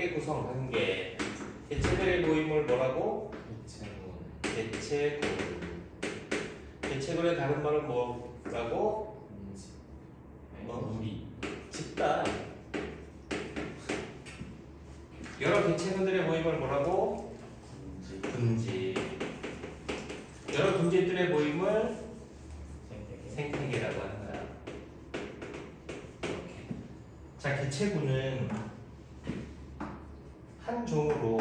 생태계 구성 관계. 개체들의 모임을 뭐라고? 개체군. 개체군의 다른 말은 뭐라고? 우리 집단. 여러 개체군들의 모임을 뭐라고? 군집. 여러 군집들의 모임을 생태계라고 하는 거야. 이렇게. 자, 개체군은 한 종으로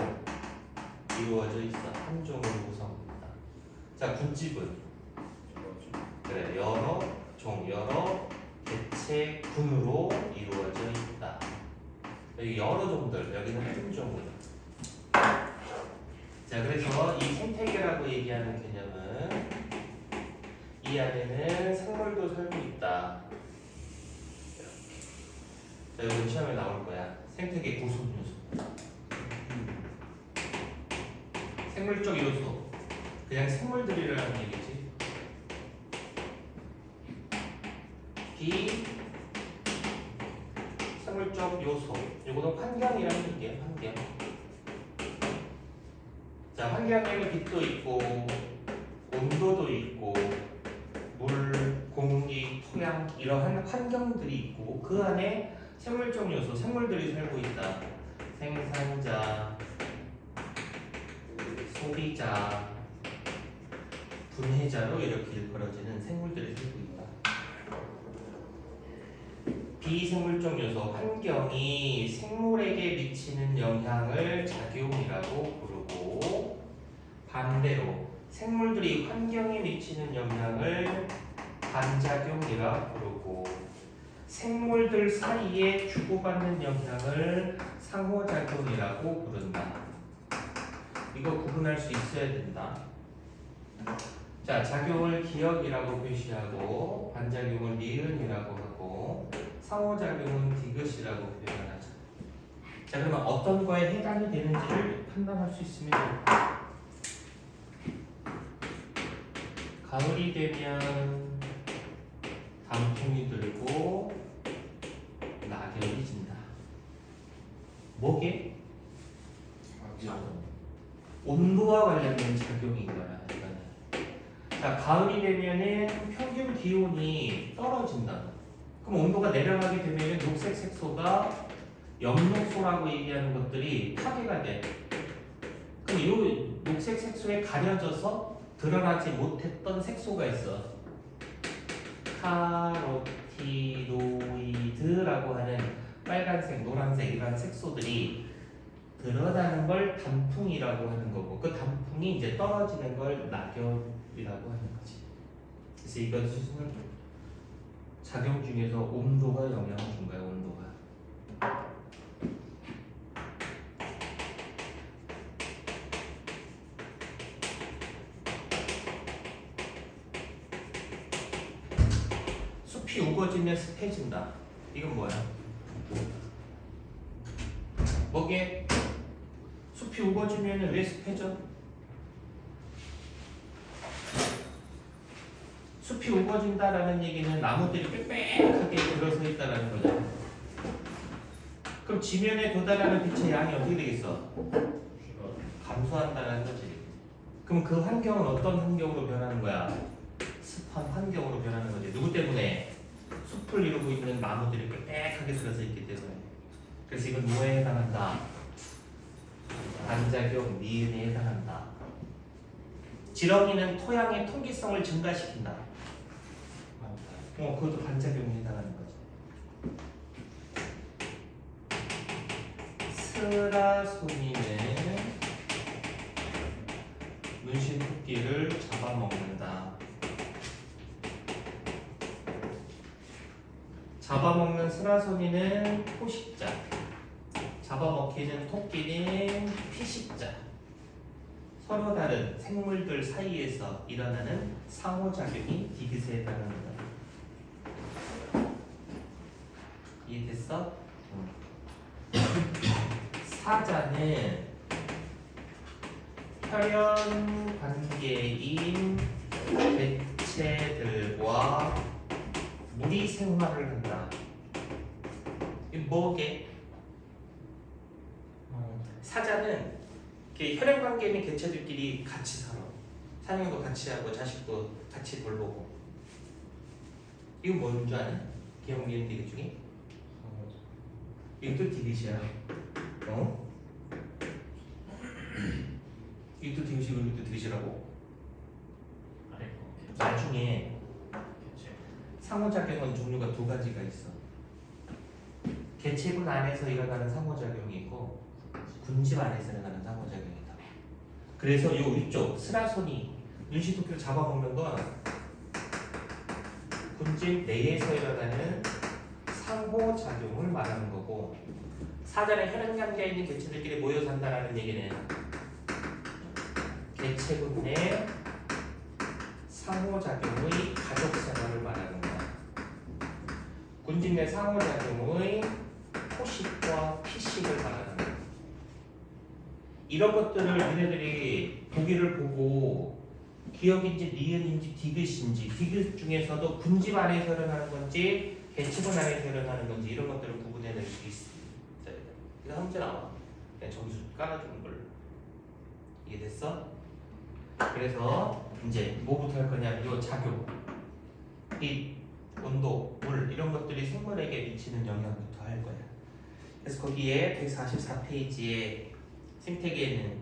이루어져 있어. 한 종으로 구성됩니다. 자, 군집은 그래, 여러 종, 여러 개체군으로 이루어져 있다. 여기 여러 종들, 여기는 한 종이다. 자, 그래서 이 생태계라고 얘기하는 개념은 이 안에는 생물도 살고 있다. 이렇게. 자, 이건 시험에 나올 거야. 생태계 구성 요소. 생물적 요소. 그냥 생물들이라는 얘기지. 비생물적 요소. 이거는 환경이라는 얘기야. 환경. 자, 환경에는 빛도 있고 온도도 있고 물, 공기, 토양 이러한 환경들이 있고 그 안에 생물적 요소, 생물들이 살고 있다. 생산자, 소비자, 분해자로 이렇게 일컬어지는 생물들이 살고 있다. 비생물적 요소, 환경이 생물에게 미치는 영향을 작용이라고 부르고 반대로 생물들이 환경에 미치는 영향을 반작용이라 부르고 생물들 사이에 주고받는 영향을 상호작용이라고 부른다. 이거 구분할 수 있어야 된다. 자, 작용을 기억이라고 표시하고 반작용을 니은이라고 하고 상호작용은 디귿이라고 표현하죠. 자, 그러면 어떤 거에 해당이 되는지를 판단할 수 있으면 좋겠다. 가을이 되면 단풍이 들고 낙엽이 진다. 뭐게? 온도와 관련된 작용인 거야. 이거는. 자, 가을이 되면은 평균 기온이 떨어진다. 그럼 온도가 내려가게 되면 녹색 색소가 엽록소라고 얘기하는 것들이 파괴가 돼. 그럼 이 녹색 색소에 가려져서 드러나지 못했던 색소가 있어. 카로티노이드라고 하는 빨간색, 노란색 이런 색소들이 드러나는 걸 단풍이라고 하는 거고 그 단풍이 이제 떨어지는 걸 낙엽이라고 하는 거지. 그래서 이것은 작용 중에서 온도가 영향을 준 거야. 온도가. 숲이 우거지면 습해진다. 이건 뭐야? 뭐게? 숲이 우거지면 왜 습해져? 숲이 우거진다라는 얘기는 나무들이 빽빽하게 들어서 있다라는 거잖아. 그럼 지면에 도달하는 빛의 양이 어떻게 되겠어? 감소한다는 거지. 그럼 그 환경은 어떤 환경으로 변하는 거야? 습한 환경으로 변하는 거지. 누구 때문에? 숲을 이루고 있는 나무들이 빽빽하게 들어서 있기 때문에. 그래서 이건 뭐에 해당한다? 반작용 니은에 해당한다. 지렁이는 토양의 통기성을 증가시킨다. 그것도 반작용에 해당하는 거지. 스라소니는 문신토끼를 잡아먹는다. 잡아먹는 스라소니는 포식자, 잡아먹히는 토끼는 피식자. 서로 다른 생물들 사이에서 일어나는 상호작용이 디귿에 해당합니다. 이해됐어? 사자는 혈연 관계인 개체들과 무리 생활을 한다. 이게 뭐게? 사자는 이렇게 혈연 관계 있는 개체들끼리 같이 살아. 사냥도 같이 하고 자식도 같이 돌보고. 이거 뭔 줄 아냐? 기억니은 디귿 중에? 이것도 디귿이야. 어? 이것도 디귿이고 이것도 디귿이라고? 아래 거. 나중에 개체. 상호작용은 종류가 두 가지가 있어. 개체군 안에서 일어나는 상호작용이 있고 군집 안에서 일어나는 상호작용이다. 그래서 요 위쪽 스라손이 눈시토끼를 잡아먹는 건 군집 내에서 일어나는 상호작용을 말하는 거고, 사자는 혈연관계에 있는 개체들끼리 모여 산다라는 얘기는 개체군 내 상호작용의 가족생활을 말하는 거야. 군집 내 상호작용의 포식과 피식을 말하는 거야. 이런 것들을 얘네들이 보기를 보고 기억인지 니은인지 디귿인지, 디귿 중에서도 군집 안에서 일어나는 건지 개체군 안에서 일어나는 건지 이런 것들을 구분해낼 수 있어요. 이거 문제 나와. 그냥 점수 깔아주는 걸로. 이해됐어? 그래서 이제 뭐부터 할 거냐면 요 작용, 빛, 온도, 물 이런 것들이 생물에게 미치는 영향부터 할 거야. 그래서 거기에 144페이지에 생태계에는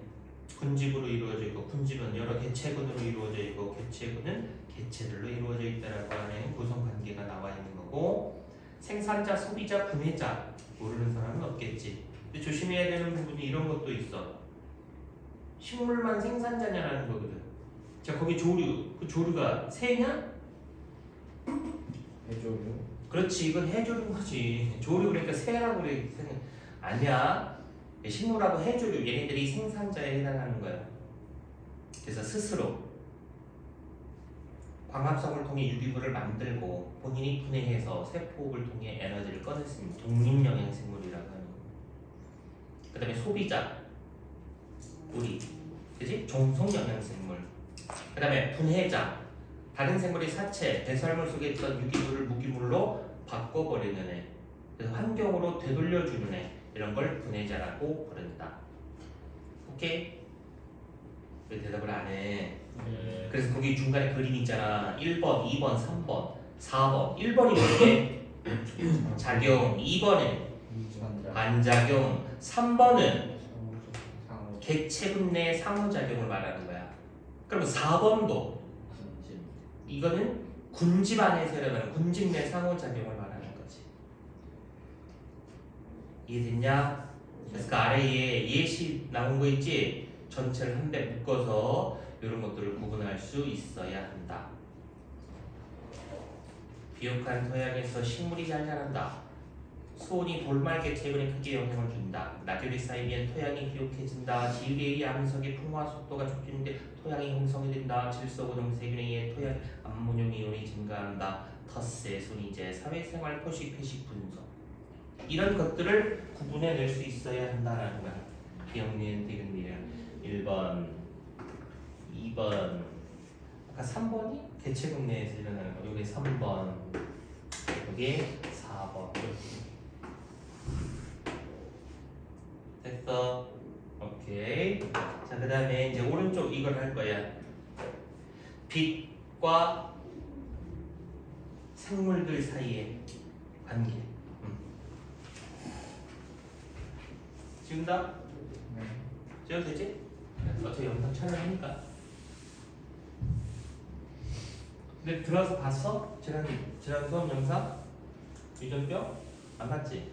군집으로 이루어져 있고, 군집은 여러 개체군으로 이루어져 있고, 개체군은 개체들로 이루어져 있다라고 하는 구성 관계가 나와 있는 거고, 생산자, 소비자, 분해자 모르는 사람은 없겠지. 근데 조심해야 되는 부분이 이런 것도 있어. 식물만 생산자냐라는 거거든. 자, 거기 조류, 그 조류가 새냐? 해조류. 그렇지, 이건 해조류인 거지. 조류 그러니까 새라고 그래. 아니야. 식물하고 해조류 얘네들이 생산자에 해당하는 거야. 그래서 스스로 광합성을 통해 유기물을 만들고 본인이 분해해서 세포호흡을 통해 에너지를 꺼냈습니다. 독립영양생물이라고 하는 거. 그 다음에 소비자, 우리, 그지? 종속영양생물. 그 다음에 분해자, 다른 생물의 사체, 배설물 속에 있던 유기물을 무기물로 바꿔버리는 애. 그래서 환경으로 되돌려주는 애. 이런 걸 분해자라고 부른다. 오케이? 왜 대답을 안 해? 네. 그래서 거기 중간에 그림 있잖아. 1번, 2번, 3번, 4번. 1번이 뭐게? 작용. 2번은 반작용. 3번은 개체군 내 상호작용을 말하는 거야. 그럼 4번도 이거는 군집 안에서 일어나는 군집 내 상호작용을 말하는 거지. 이해됐냐? 그래서 그 아래에 예시 나온 거 있지? 전체를 한데 묶어서 이런 것들을 구분할 수 있어야 한다. 비옥한 토양에서 식물이 잘 자란다. 수온이 돌말 개체군에 크게 영향을 준다. 낙엽이 쌓이면 토양이 비옥해진다. 지뢰의 암석의 풍화 속도가 촉진돼 토양이 형성이 된다. 질소고동 세균에 의해 토양 암모늄 이온이 증가한다. 텃세, 손이제, 사회생활, 포식, 회식, 분석 이런 것들을 구분해낼 수 있어야 한다라는 거야. 기억니은, 디귿니은 1번, 2번 아까 3번이 개체군 내에서 일어나는 거. 여기 3번, 여기 4번. 됐어? 오케이. 자, 그 다음에 이제 오른쪽 이걸 할 거야. 빛과 생물들 사이의 관계. 지운다? 네. 지워도 되지? 어차피 영상 촬영하니까. 근데 들어와서 봤어? 지난 수업 영상? 유전병? 안 봤지?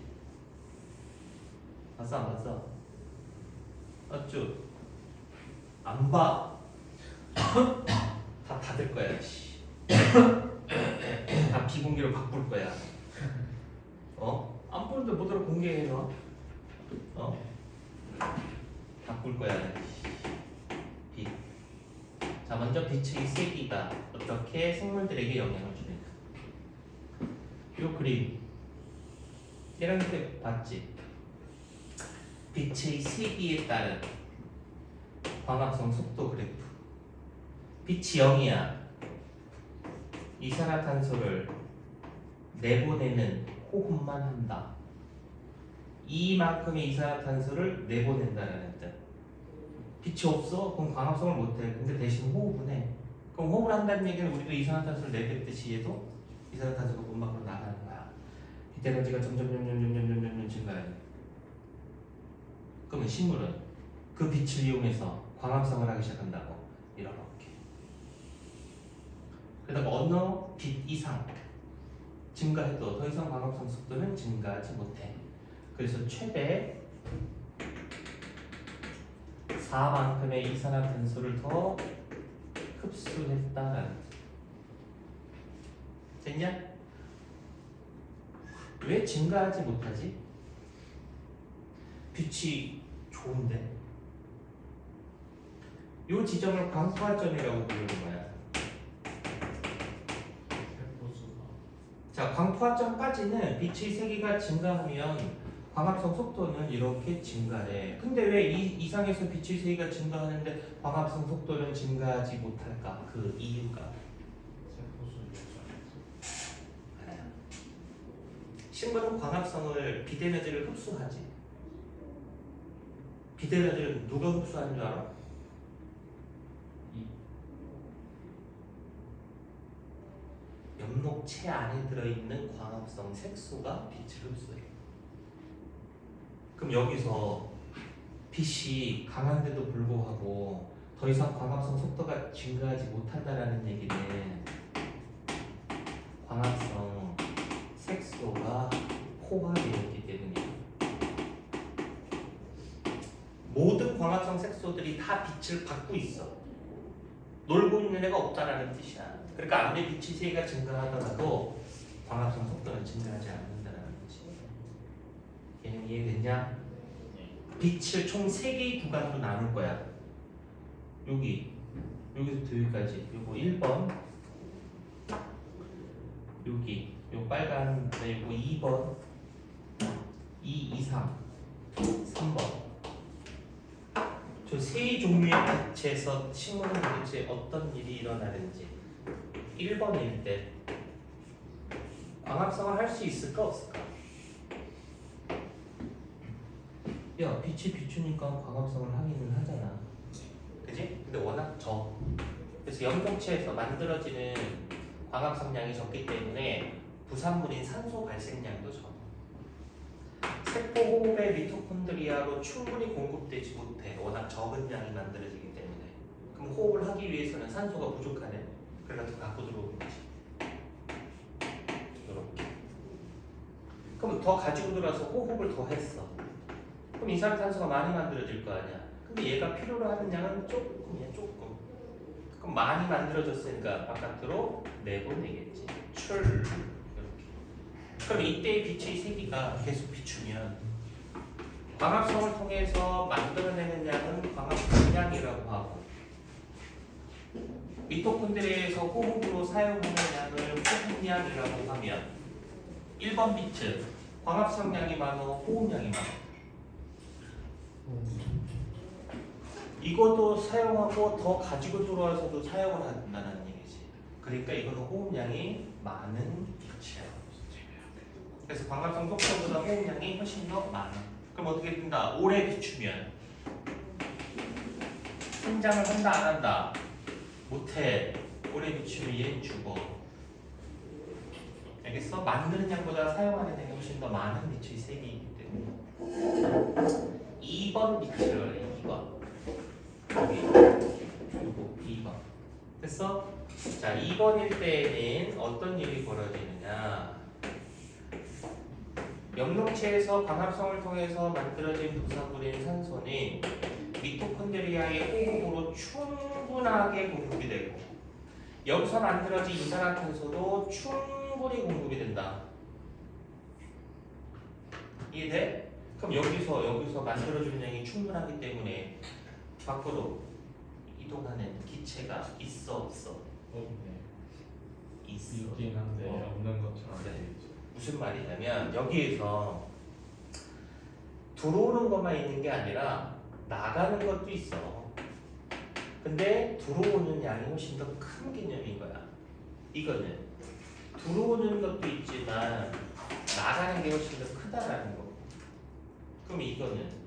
봤어 안 봤어? 어쭈? 안 봐? 다 닫을 거야. 씨. 다 비공개로 바꿀 거야. 어? 안 보는데 뭐더러 공개해 너? 어? 바꿀 거야. 빛. 자, 먼저 빛의 세기가 어떻게 생물들에게 영향을 주는가. 요 그림. 얘랑 그때 봤지? 빛의 세기에 따른 광합성 속도 그래프. 빛이 0이야. 이산화탄소를 내보내는 호흡만 한다. 이만큼의 이산화탄소를 내보낸다는 뜻. 빛이 없어? 그럼 광합성을 못해. 근데 대신 호흡은 해. 그럼 호흡을 한다는 얘기는 우리도 이산화탄소를 내뱉듯이 얘도 이산화탄소가 문 밖으로 나가는 거야. 빛 에너지가 점점 증가해. 그러면 식물은 그 빛을 이용해서 광합성을 하기 시작한다고. 이렇게. 그러다가 어느 빛 이상 증가해도 더 이상 광합성 속도는 증가하지 못해. 그래서 최대 4만큼의 이산화탄소를 더 흡수했다라는 거지. 됐냐? 왜 증가하지 못하지? 빛이 좋은데. 이 지점을 광포화점이라고 부르는 거야. 세포수가. 자, 광포화점까지는 빛의 세기가 증가하면 광합성 속도는 이렇게 증가해. 근데 왜 이 이상에서 빛의 세기가 증가하는데 광합성 속도는 증가하지 못할까? 그 이유가 세포수 유전에서. 알아요. 식물은 광합성을 빛 에너지를 흡수하지. 빛 에너지를 누가 흡수하는 줄 알아? 엽록체 안에 들어있는 광합성 색소가 빛을 흡수해. 그럼 여기서 빛이 강한데도 불구하고 더 이상 광합성 속도가 증가하지 못한다라는 얘기는 광합성 색소가 포화되었기 때문이야. 모든 광합성 색소들이 다 빛을 받고 있어. 놀고 있는 애가 없다라는 뜻이야. 그러니까 아무리 빛의 세기가 증가하더라도 광합성 속도는 증가하지 않는다는 거지. 개념 이해됐냐? 네. 빛을 총 3개의 구간으로 나눌 거야. 여기서부터 여기까지. 요거 1번. 여기 요 빨간 요거 2번. 2, 2, 3. 3번. 저 세 종류의 빛에서 식물은 도대체 어떤 일이 일어나는지. 1번일 때 광합성을 할 수 있을까 없을까? 야, 빛이 비추니까 광합성을 하기는 하잖아. 그지? 근데 워낙 적. 그래서 염동체에서 만들어지는 광합성량이 적기 때문에 부산물인 산소 발생량도 적어. 세포 호흡의 미토콘드리아로 충분히 공급되지 못해. 워낙 적은 양이 만들어지기 때문에. 그럼 호흡을 하기 위해서는 산소가 부족하네. 그래서 더 갖고 들어오는 거지. 이렇게. 그럼 더 가지고 들어와서 호흡을 더 했어. 그럼 이산화탄소가 많이 만들어질 거 아니야. 근데 얘가 필요로 하는 양은 조금이야, 조금. 그럼 많이 만들어졌으니까 바깥으로 내보내겠지. 이렇게. 그럼 이때의 빛의 세기가 계속 비추면 광합성을 통해서 만들어내는 양은 광합성량이라고 하고 미토콘드리아에서 호흡으로 사용하는 양을 호흡량이라고 하면 1번 빛은 광합성량이 많아, 호흡량이 많아. 이것도 사용하고 더 가지고 들어와서도 사용을 한다는 얘기지. 그러니까 이거는 호흡량이 많은 빛이야. 그래서 광합성 속도보다 호흡량이 훨씬 더 많아. 그럼 어떻게 된다? 오래 비추면 성장을 한다 안 한다? 못해. 오래 비추면 얘는 죽어. 알겠어? 만드는 양보다 사용하는 양이 훨씬 더 많은 빛의 세기이기 때문에 2번 빛을 2번 여기 그리고 2번 됐어? 자 2번일 때에는 어떤 일이 벌어지느냐 염록체에서 광합성을 통해서 만들어진 부산물인 산소는 미토콘드리아의 호흡으로 충분하게 공급이 되고 여기서 만들어진 이산화탄소도 충분히 공급이 된다. 이해돼? 그럼 여기서 만들어주는 양이 충분하기 때문에 밖으로 이동하는 기체가 있어 없어? 네. 있어. 있긴 한데 없는 것처럼 그래. 돼 있죠. 무슨 말이냐면 여기에서 들어오는 것만 있는 게 아니라 나가는 것도 있어. 근데 들어오는 양이 훨씬 더 큰 개념인 거야. 이거는 들어오는 것도 있지만 나가는 게 훨씬 더 크다라는 거. 그럼 이거는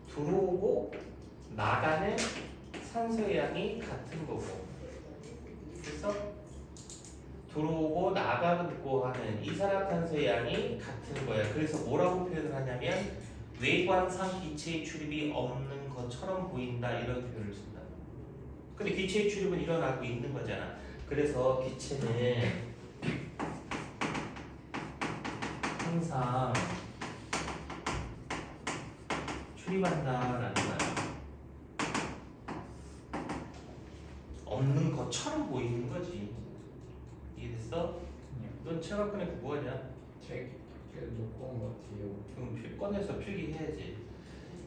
들어오고 나가는 산소의 양이 같은 거고, 그래서 들어오고 나가고 하는 이산화탄소의 양이 같은 거야. 그래서 뭐라고 표현을 하냐면 외관상 기체의 출입이 없는 것처럼 보인다, 이런 표현을 쓴다. 근데 기체의 출입은 일어나고 있는 거잖아. 그래서 기체는 항상 출입한다라는 거야. 없는 것처럼 보이는 거지. 이해됐어? 넌 체육학원에 뭐하냐? 책 놓고 온 것 같아요. 그럼 꺼내서 필기해야지.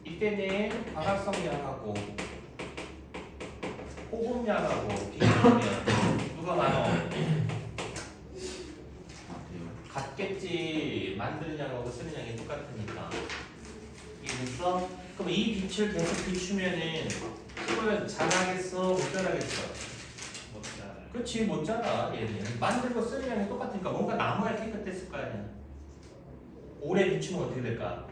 이때는 광합성량하고 호흡량하고 비교하면 누가 많아? 같겠지. 만드는 양하고 쓰는 양이 똑같으니까. 이해됐어? 그럼 이 빛을 계속 비추면은 힘을 잘하겠어? 못 잘하겠어? 못 자요. 그렇지, 못 자라. 얘는 만들고 쓰는 양이 똑같으니까 뭔가 나무야 깨끗했을 거 아니야. 오래 비추면 어떻게 될까?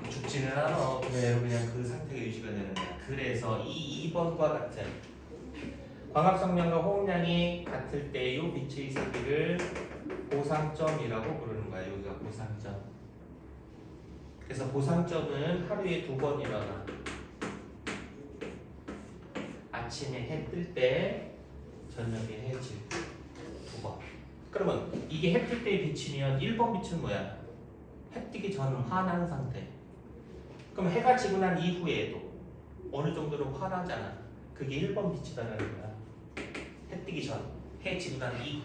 죽지는 않아. 그대로 그냥 그 상태가 유지가 되는 거야. 그래서 이 2번과 같은 광합성량과 호흡량이 같을 때 이 빛의 세기를 보상점이라고 부르는 거야. 여기가 보상점. 그래서 보상점은 하루에 2번 일어나. 아침에 해 뜰 때, 저녁에 해 질 때 2번. 그러면 이게 해 뜰 때 비치면 1번 빛은 뭐야? 해 뜨기 전 환한 상태. 그럼 해가 지고 난 이후에도 어느 정도로 환하잖아. 그게 1번 빛이다라는 거야. 해 뜨기 전, 해 지고 난 이후.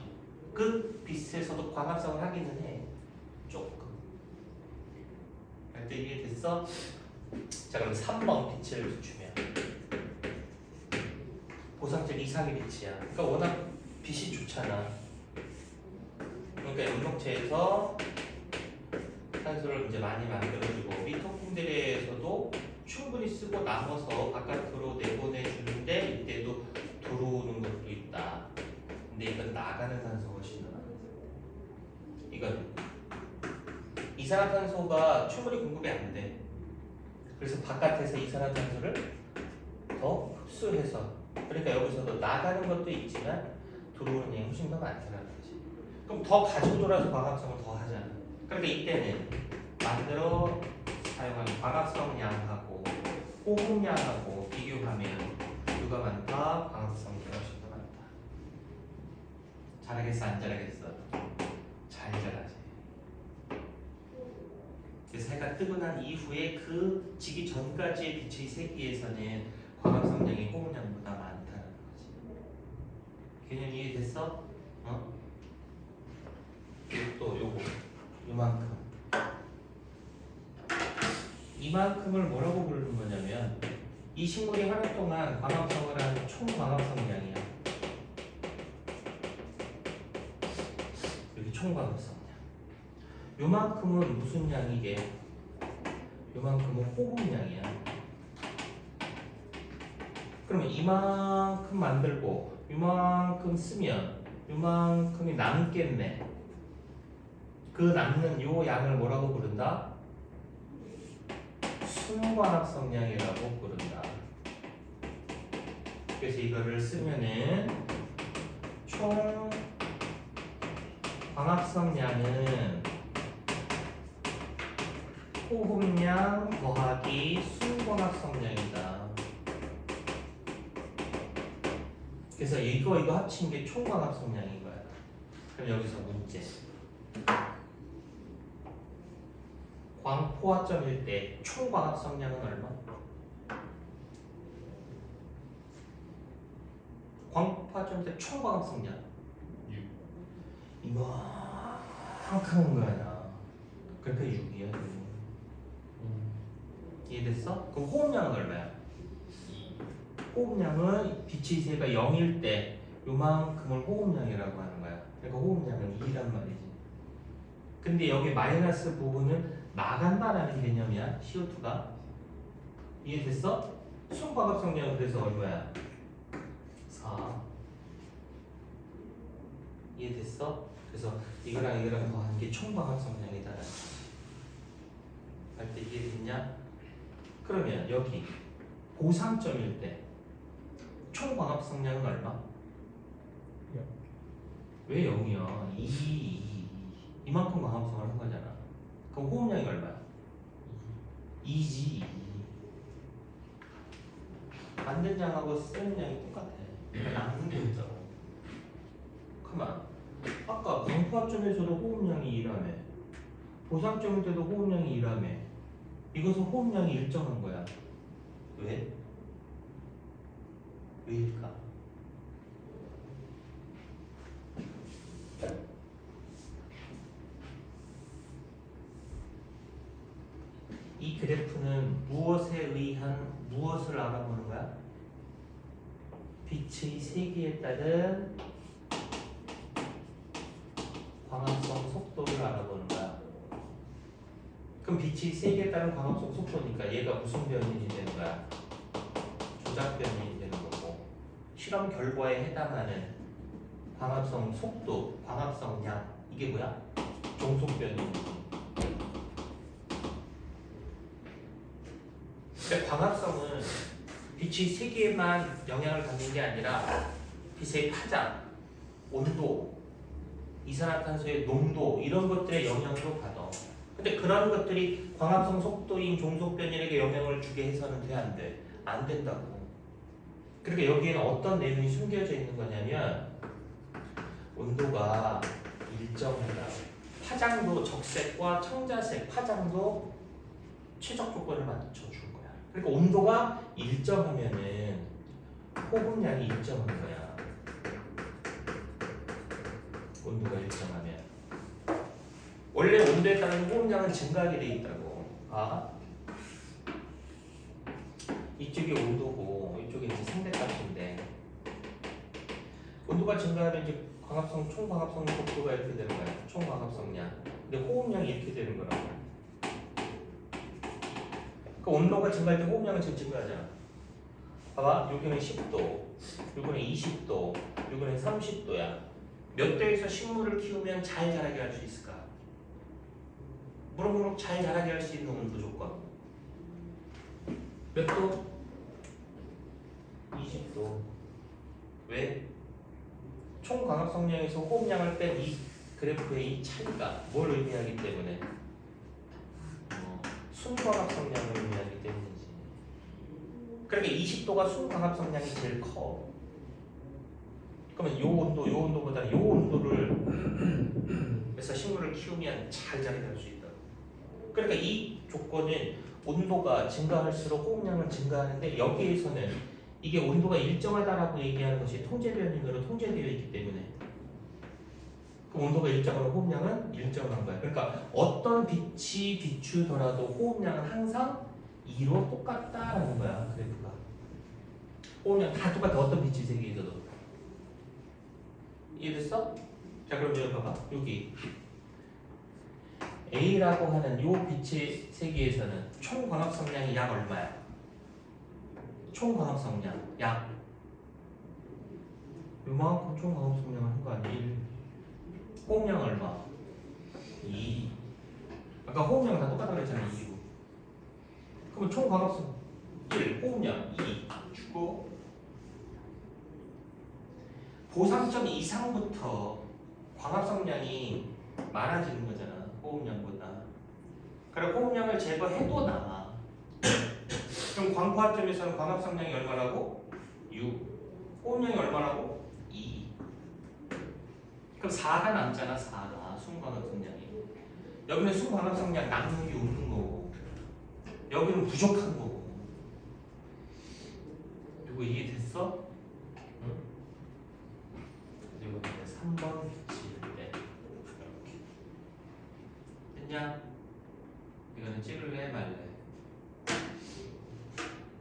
그 빛에서도 광합성을 하기는 해. 조금. 할때 이해됐어? 자, 그럼 3번 빛을 주면 보상점 이상의 빛이야. 그러니까 워낙 빛이 좋잖아. 그러니까 연목체에서 산소를 이제 많이 만들어주고 미토콘드리아에서도 충분히 쓰고 남아서 바깥으로 내보내주는데 이때도 들어오는 것도 있다. 근데 이건 나가는 산소가 훨씬 더 많아. 이건 이산화탄소가 충분히 공급이 안 돼. 그래서 바깥에서 이산화탄소를 더 흡수해서, 그러니까 여기서도 나가는 것도 있지만 들어오는 양이 훨씬 더 많다는 거지. 그럼 더 가지고 돌아서 광합성을 더 하잖아. 그러니까 이때는 만들어 사용하는 광합성량하고 호흡량하고 비교하면 누가 많다? 광합성량이 훨씬 더 많다. 잘하겠어? 안 잘하겠어? 잘 잘하지. 그래서 해가 뜨고 난 이후에 그 지기 전까지의 빛의 세기에서는 광합성량이 호흡량보다 많다는 거지. 개념 이해됐어? 어? 그리고 또 요거 요만큼 이만큼을 뭐라고 부르는 거냐면 이 식물이 하루 동안 광합성을 한 총 광합성량이야. 여기 총 광합성량. 요만큼은 무슨 양이게? 요만큼은 호흡량이야. 그러면 이만큼 만들고 요만큼 쓰면 요만큼이 남겠네. 그 남는 요 양을 뭐라고 부른다? 순광합성량이라고 부른다. 그래서 이거를 쓰면은 총 광합성량은 호흡량 더하기 순광합성량이다. 그래서 이거 합친 게 총광합성량인 거야. 그럼 여기서 문제. 광포화점일 때 총광합성량은 얼마? 광포화점일 때 총광합성량 6. 이만큼인 거야. 그러니까 6이야. 이해됐어? 그럼 호흡량은 얼마야? 2. 호흡량은 빛의 세가 0일 때 요만큼을 호흡량이라고 하는 거야. 그러니까 호흡량은 2란 말이지. 근데 여기 마이너스 부분은 나간다라는 개념이야. CO2가. 이해됐어? 순광합성량은 그래서 얼마야? 4. 이해됐어? 그래서 이거랑 이거랑 더한 게 총광합성량이다. 할 때 이해됐냐? 그러면 여기 고상점일 때 총광합성량은 얼마? 왜 0이야? 2. 이만큼 광합성을 한 거잖아. 그럼 호흡량이 얼마야? 2지. 만든 양하고 쓰는 양이 똑같아. 남는 게 없잖아. 가만. 아까 광포합점에서도 호흡량이 2라며. 보상점일 때도 호흡량이 2라며. 이것은 호흡량이 일정한 거야. 왜? 왜일까? 이 그래프는 무엇에 의한 무엇을 알아보는 거야? 빛의 세기에 따른 광합성 속도를 알아보는 거야. 그럼 빛의 세기에 따른 광합성 속도니까 얘가 무슨 변인이 되는 거야? 조작 변인이 되는 거고, 실험 결과에 해당하는 광합성 속도, 광합성 량, 이게 뭐야? 종속 변인이지. 근데 광합성은 빛의 세기에만 영향을 받는 게 아니라 빛의 파장, 온도, 이산화탄소의 농도 이런 것들의 영향도 받아. 근데 그런 것들이 광합성 속도인 종속 변인에게 영향을 주게 해서는 돼, 안 돼? 안 된다고. 그러니까 여기에는 어떤 내용이 숨겨져 있는 거냐면 온도가 일정하다. 파장도 적색과 청자색 파장도 최적 조건을 맞춰준 거야. 그러니까 온도가 일정하면은 호흡량이 일정한 거야. 온도가 일정하면 원래 온도에 따른 호흡량은 증가하게 돼 있다고. 아, 이쪽이 온도고 이쪽이 이제 상대값인데 온도가 증가하면 이제 광합성 총광합성 속도가 이렇게 되는 거야. 총광합성량. 근데 호흡량이 이렇게 되는 거라고. 그 온도가 증가할 때 호흡량은 지금 증가하잖아. 봐봐, 여기는 10도, 여기는 20도, 여기는 30도야. 몇 도에서 식물을 키우면 잘 자라게 할 수 있을까? 무럭무럭 잘 자라게 할 수 있는 온도 조건. 몇 도? 20도. 왜? 총 광합성량에서 호흡량을 뺀 이 그래프의 이 차이가 뭘 의미하기 때문에? 순광합성량을 의미하기 때문이지. 그러니까 20도가 순광합성량이 제일 커. 그러면 요 온도, 요 온도보다 요 온도를 해서 식물을 키우면 잘 자라게 할 수 있다. 그러니까 이 조건은 온도가 증가할수록 호흡량은 증가하는데 여기에서는 이게 온도가 일정하다라고 얘기하는 것이 통제 변인으로 통제되어 있기 때문에 그 온도가 일정하면 호흡량은 일정한 거야. 그러니까 어떤 빛이 비추더라도 호흡량은 항상 2로 똑같다라는 거야. 그래프가. 호흡량 다 똑같아. 어떤 빛이 세계에서도. 이해됐어? 자, 그럼 여기 봐봐. 여기 A라고 하는 요 빛의 세계에서는 총 광합성량이 약 얼마야? 총 광합성량 약 요만큼 총 광합성량을 한 거 아니야? 1. 호흡량 얼마? 2. 아까 호흡량 다 똑같다고 했잖아. 2고. 그럼 총 광합성 1, 호흡량 2 주고 보상점 이상부터 광합성량이 많아지는 거잖아. 호흡량보다. 그래 호흡량을 제거해도 남아. 그럼 광포합점에서는 광합성량이 얼마라고? 6. 호흡량이 얼마라고? 2. 그럼 4가 남잖아. 4가 순광합성량이. 여기는 순광합성량 남는 게 없는 거고 여기는 부족한 거고. 이거 이해됐어? 응? 그리고 이제 3번 빛일 때 이렇게 됐냐? 이거는 찍을래 말래?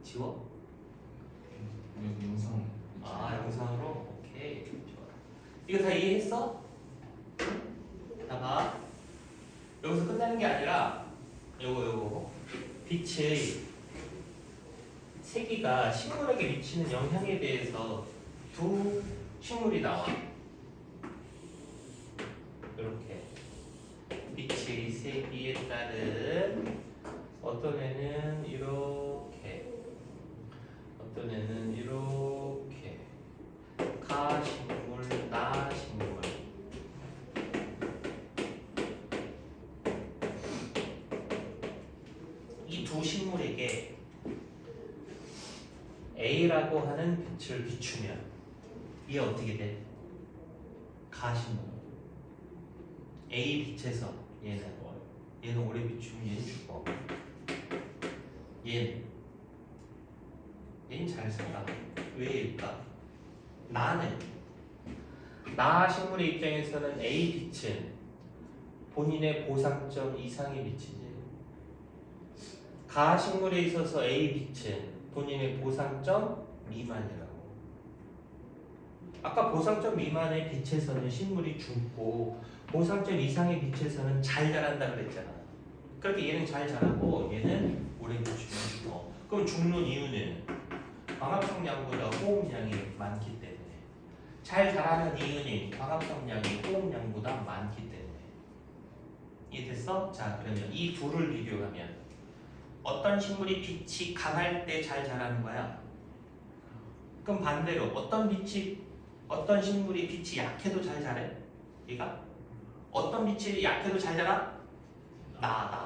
지워? 영상. 아 영상으로? 오케이 좋아. 이거 다 이해했어? 자 봐. 여기서 끝나는 게 아니라 요거 빛의 세기가 식물에게 미치는 영향에 대해서 두 식물이 나와. 세기에 따른 어떤 애는 이렇게, 어떤 애는 이렇게 가식물, 나식물. 이 두 식물에게 A라고 하는 빛을 비추면 이게 어떻게 돼? 가식물. A 빛에서 얘는 오래 비추면 얘는 죽어. 얘는 잘 살아. 왜일까? 나 식물의 입장에서는 A 빛은 본인의 보상점 이상의 빛이지. 가 식물에 있어서 A 빛은 본인의 보상점 미만이라고. 아까 보상점 미만의 빛에서는 식물이 죽고 보상점 이상의 빛에서는 잘 자란다 그랬잖아. 그렇게 얘는 잘 자라고 얘는 오래 비추면 죽어. 그럼 죽는 이유는 광합성량보다 호흡량이 많기 때문에. 잘 자라는 이유는 광합성량이 호흡량보다 많기 때문에. 이해됐어? 자, 그러면 이 둘을 비교하면 어떤 식물이 빛이 강할 때 잘 자라는 거야? 그럼 반대로 어떤 식물이 빛이 약해도 잘 자래? 얘가? 어떤 빛이 약해도 잘 자라? 나.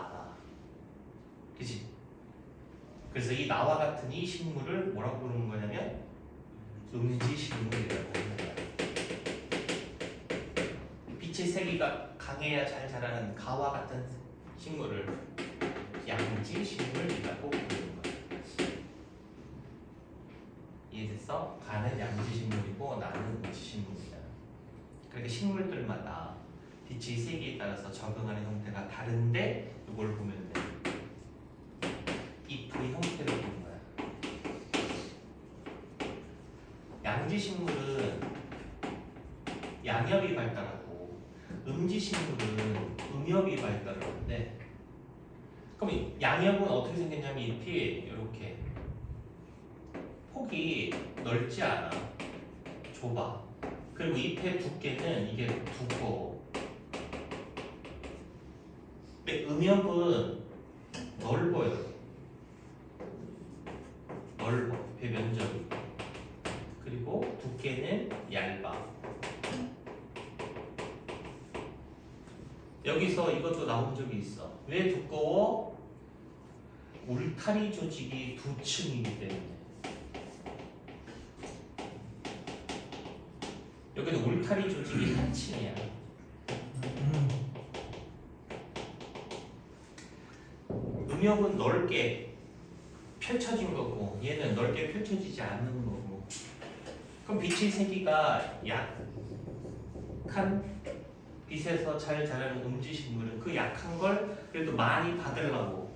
그치? 그래서 이 나와 같은 이 식물을 뭐라고 부르는 거냐면 음지식물이라고 하는 거야. 빛의 세기가 강해야 잘 자라는 가와 같은 식물을 양지식물이라고 부르는 거야. 이해됐어? 가는 양지식물이고 나는 음지식물이다. 그렇게 식물들마다 빛의 세기에 따라서 적응하는 형태가 다른데 이걸 보면 돼. 잎의 형태를 보는 거야. 양지식물은 양엽이 발달하고 음지식물은 음엽이 발달을 하는데, 그럼 양엽은 어떻게 생겼냐면 잎이 이렇게 폭이 넓지 않아. 좁아. 그리고 잎의 두께는 이게 두꺼워. 근데 음엽은 넓어요. 넓어. 잎의 면적이. 그리고 두께는 얇아. 여기서 이것도 나온 적이 있어. 왜 두꺼워? 울타리 조직이 두 층이기 때문에. 여기는 울타리 조직이 한 층이야. 음엽은 넓게 펼쳐진 거고 얘는 넓게 펼쳐지지 않는 거고. 그럼 빛의 세기가 약한 빛에서 잘 자라는 음지식물은 그 약한 걸 그래도 많이 받으려고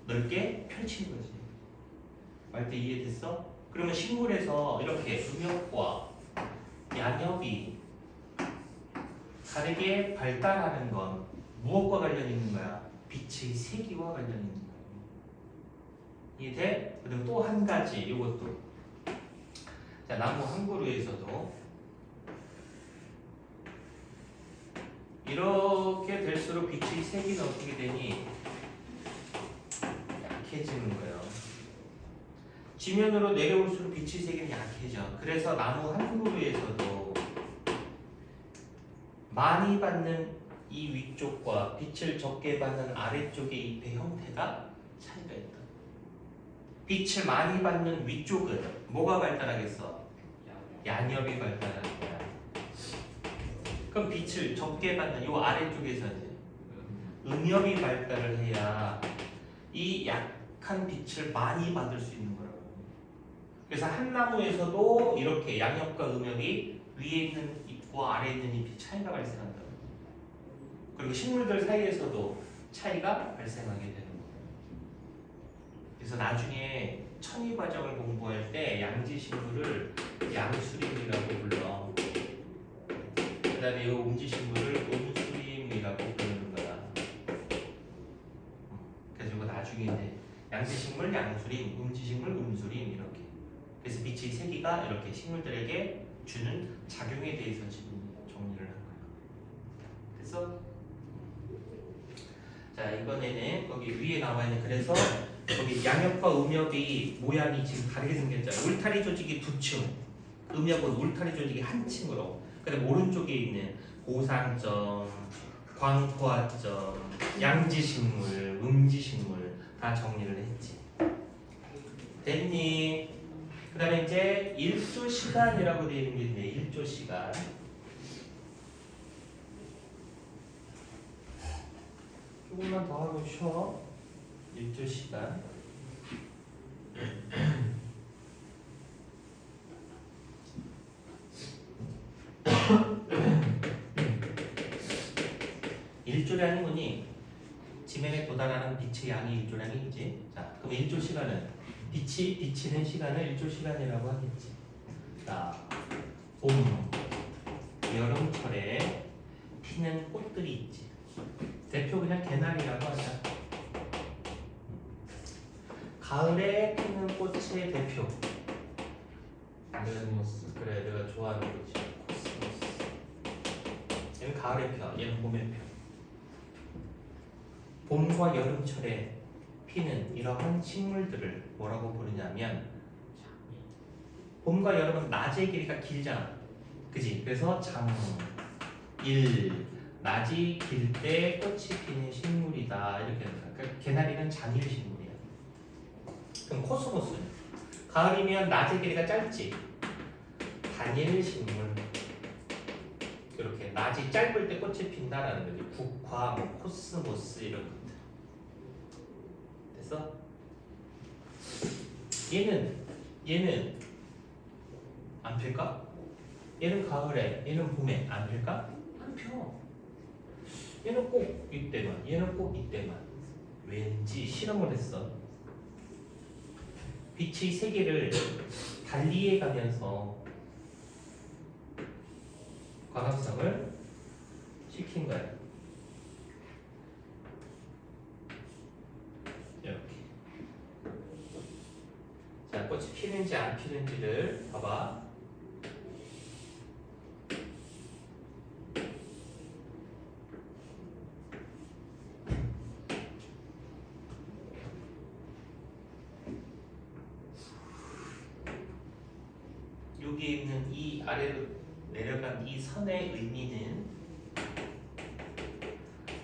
넓게 펼친 거지. 말 때 이해됐어? 그러면 식물에서 이렇게 음엽과 양엽이 다르게 발달하는 건 무엇과 관련 있는 거야? 빛의 세기와 관련 있는 거야. 이해돼? 그리고 또 한 가지 이것도. 자, 나무 한 그루에서도 이렇게 될수록 빛의 세기는 어떻게 되니? 약해지는 거예요. 지면으로 내려올수록 빛의 세기는 약해져. 그래서 나무 한 그루에서도 많이 받는 이 위쪽과 빛을 적게 받는 아래쪽의 잎의 형태가 차이가 있다. 빛을 많이 받는 위쪽은 뭐가 발달하겠어? 양엽이 발달하는 거야. 그럼 빛을 적게 받는 이 아래쪽에서는 음엽이 발달을 해야 이 약한 빛을 많이 받을 수 있는 거라고. 그래서 한 나무에서도 이렇게 양엽과 음엽이 위에 있는 잎과 아래에 있는 잎이 차이가 발생한다. 그리고 식물들 사이에서도 차이가 발생하게 되는 거예요. 그래서 나중에 천이 과정을 공부할 때 양지식물을 양수림이라고 불러. 그 다음에 이 음지식물을 음수림이라고 부르는 거야. 그래서 이거 나중에 이제 양지식물, 양수림, 음지식물, 음수림 이렇게. 그래서 빛의 세기가 이렇게 식물들에게 주는 작용에 대해서 지금 정리를 한 거예요. 그래서 자 이번에는 거기 위에 나와 있는 그래서 거기 양엽과 음엽이 모양이 지금 다르게 생겼잖아. 울타리 조직이 두 층, 음엽은 울타리 조직이 한 층으로. 그다음 오른쪽에 있는 고상점, 광포화점, 양지식물, 음지식물 다 정리를 했지. 됐니? 그 다음에 이제 1조 시간이라고 되어 있는 게 있네. 1조 시간. 조금만 더 하고 쉬어. 1조 시간. 일조량이 뭐니? 지면에 도달하는 빛의 양이 일조량이지. 자, 그럼 1조 시간은 빛이 비치는 시간을 1조 시간이라고 하겠지. 자, 봄, 여름철에 피는 꽃들이 있지. 대표 그냥 개나리라고 하자. 가을에 피는 꽃의 대표. 코스모스. 그래, 내가 좋아하는 꽃이 코스모스. 얘는 가을에 펴, 얘는 봄에 펴. 봄과 여름철에 피는 이러한 식물들을 뭐라고 부르냐면 봄과 여름은 낮의 길이가 길잖아. 그지? 그래서 장, 일, 낮이 길 때 꽃이 피는 식물이다. 이렇게 합니다. 그러니까 개나리는 장일 식물이야. 그럼 코스모스는 가을이면 낮의 길이가 짧지. 단일 식물. 이렇게 낮이 짧을 때 꽃이 핀다라는 거지. 국화, 뭐 코스모스 이런 것들. 됐어? 얘는 안 필까? 얘는 가을에, 얘는 봄에 안 필까? 안 펴. 얘는 꼭 이때만, 얘는 꼭 이때만. 왠지 실험을 했어. 빛의 세계를 달리해 가면서 광합성을 시킨 거야. 이렇게. 자, 꽃이 피는지 안 피는지를 봐봐. 여기 있는 이 아래로 내려간 이 선의 의미는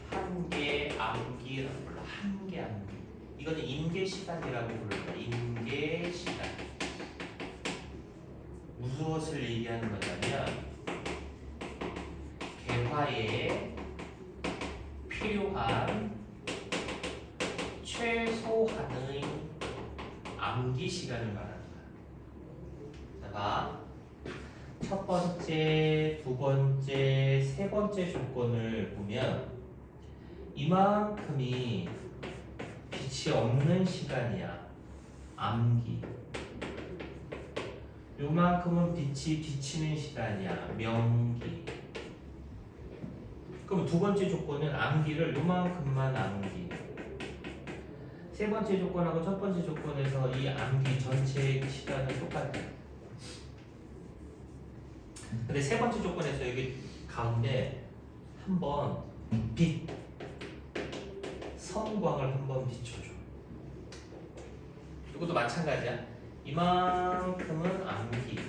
한계 암기라고 불러. 한계 암기. 이거는 임계 시간이라고 불러요. 임계 시간. 무엇을 얘기하는 거냐면 개화에 필요한 최소한의 암기 시간을 말하는 거야. 자, 봐. 첫 번째, 두 번째, 세 번째 조건을 보면 이만큼이 빛이 없는 시간이야. 암기. 요만큼은 빛이 비치는 시간이야. 명기. 그럼 두 번째 조건은 암기를 요만큼만 암기. 세 번째 조건하고 첫 번째 조건에서 이 암기 전체의 시간은 똑같아. 근데 세 번째 조건에서 여기 가운데 한번 빛, 성광을 한번 비춰줘. 이것도 마찬가지야. 이만큼은 암기.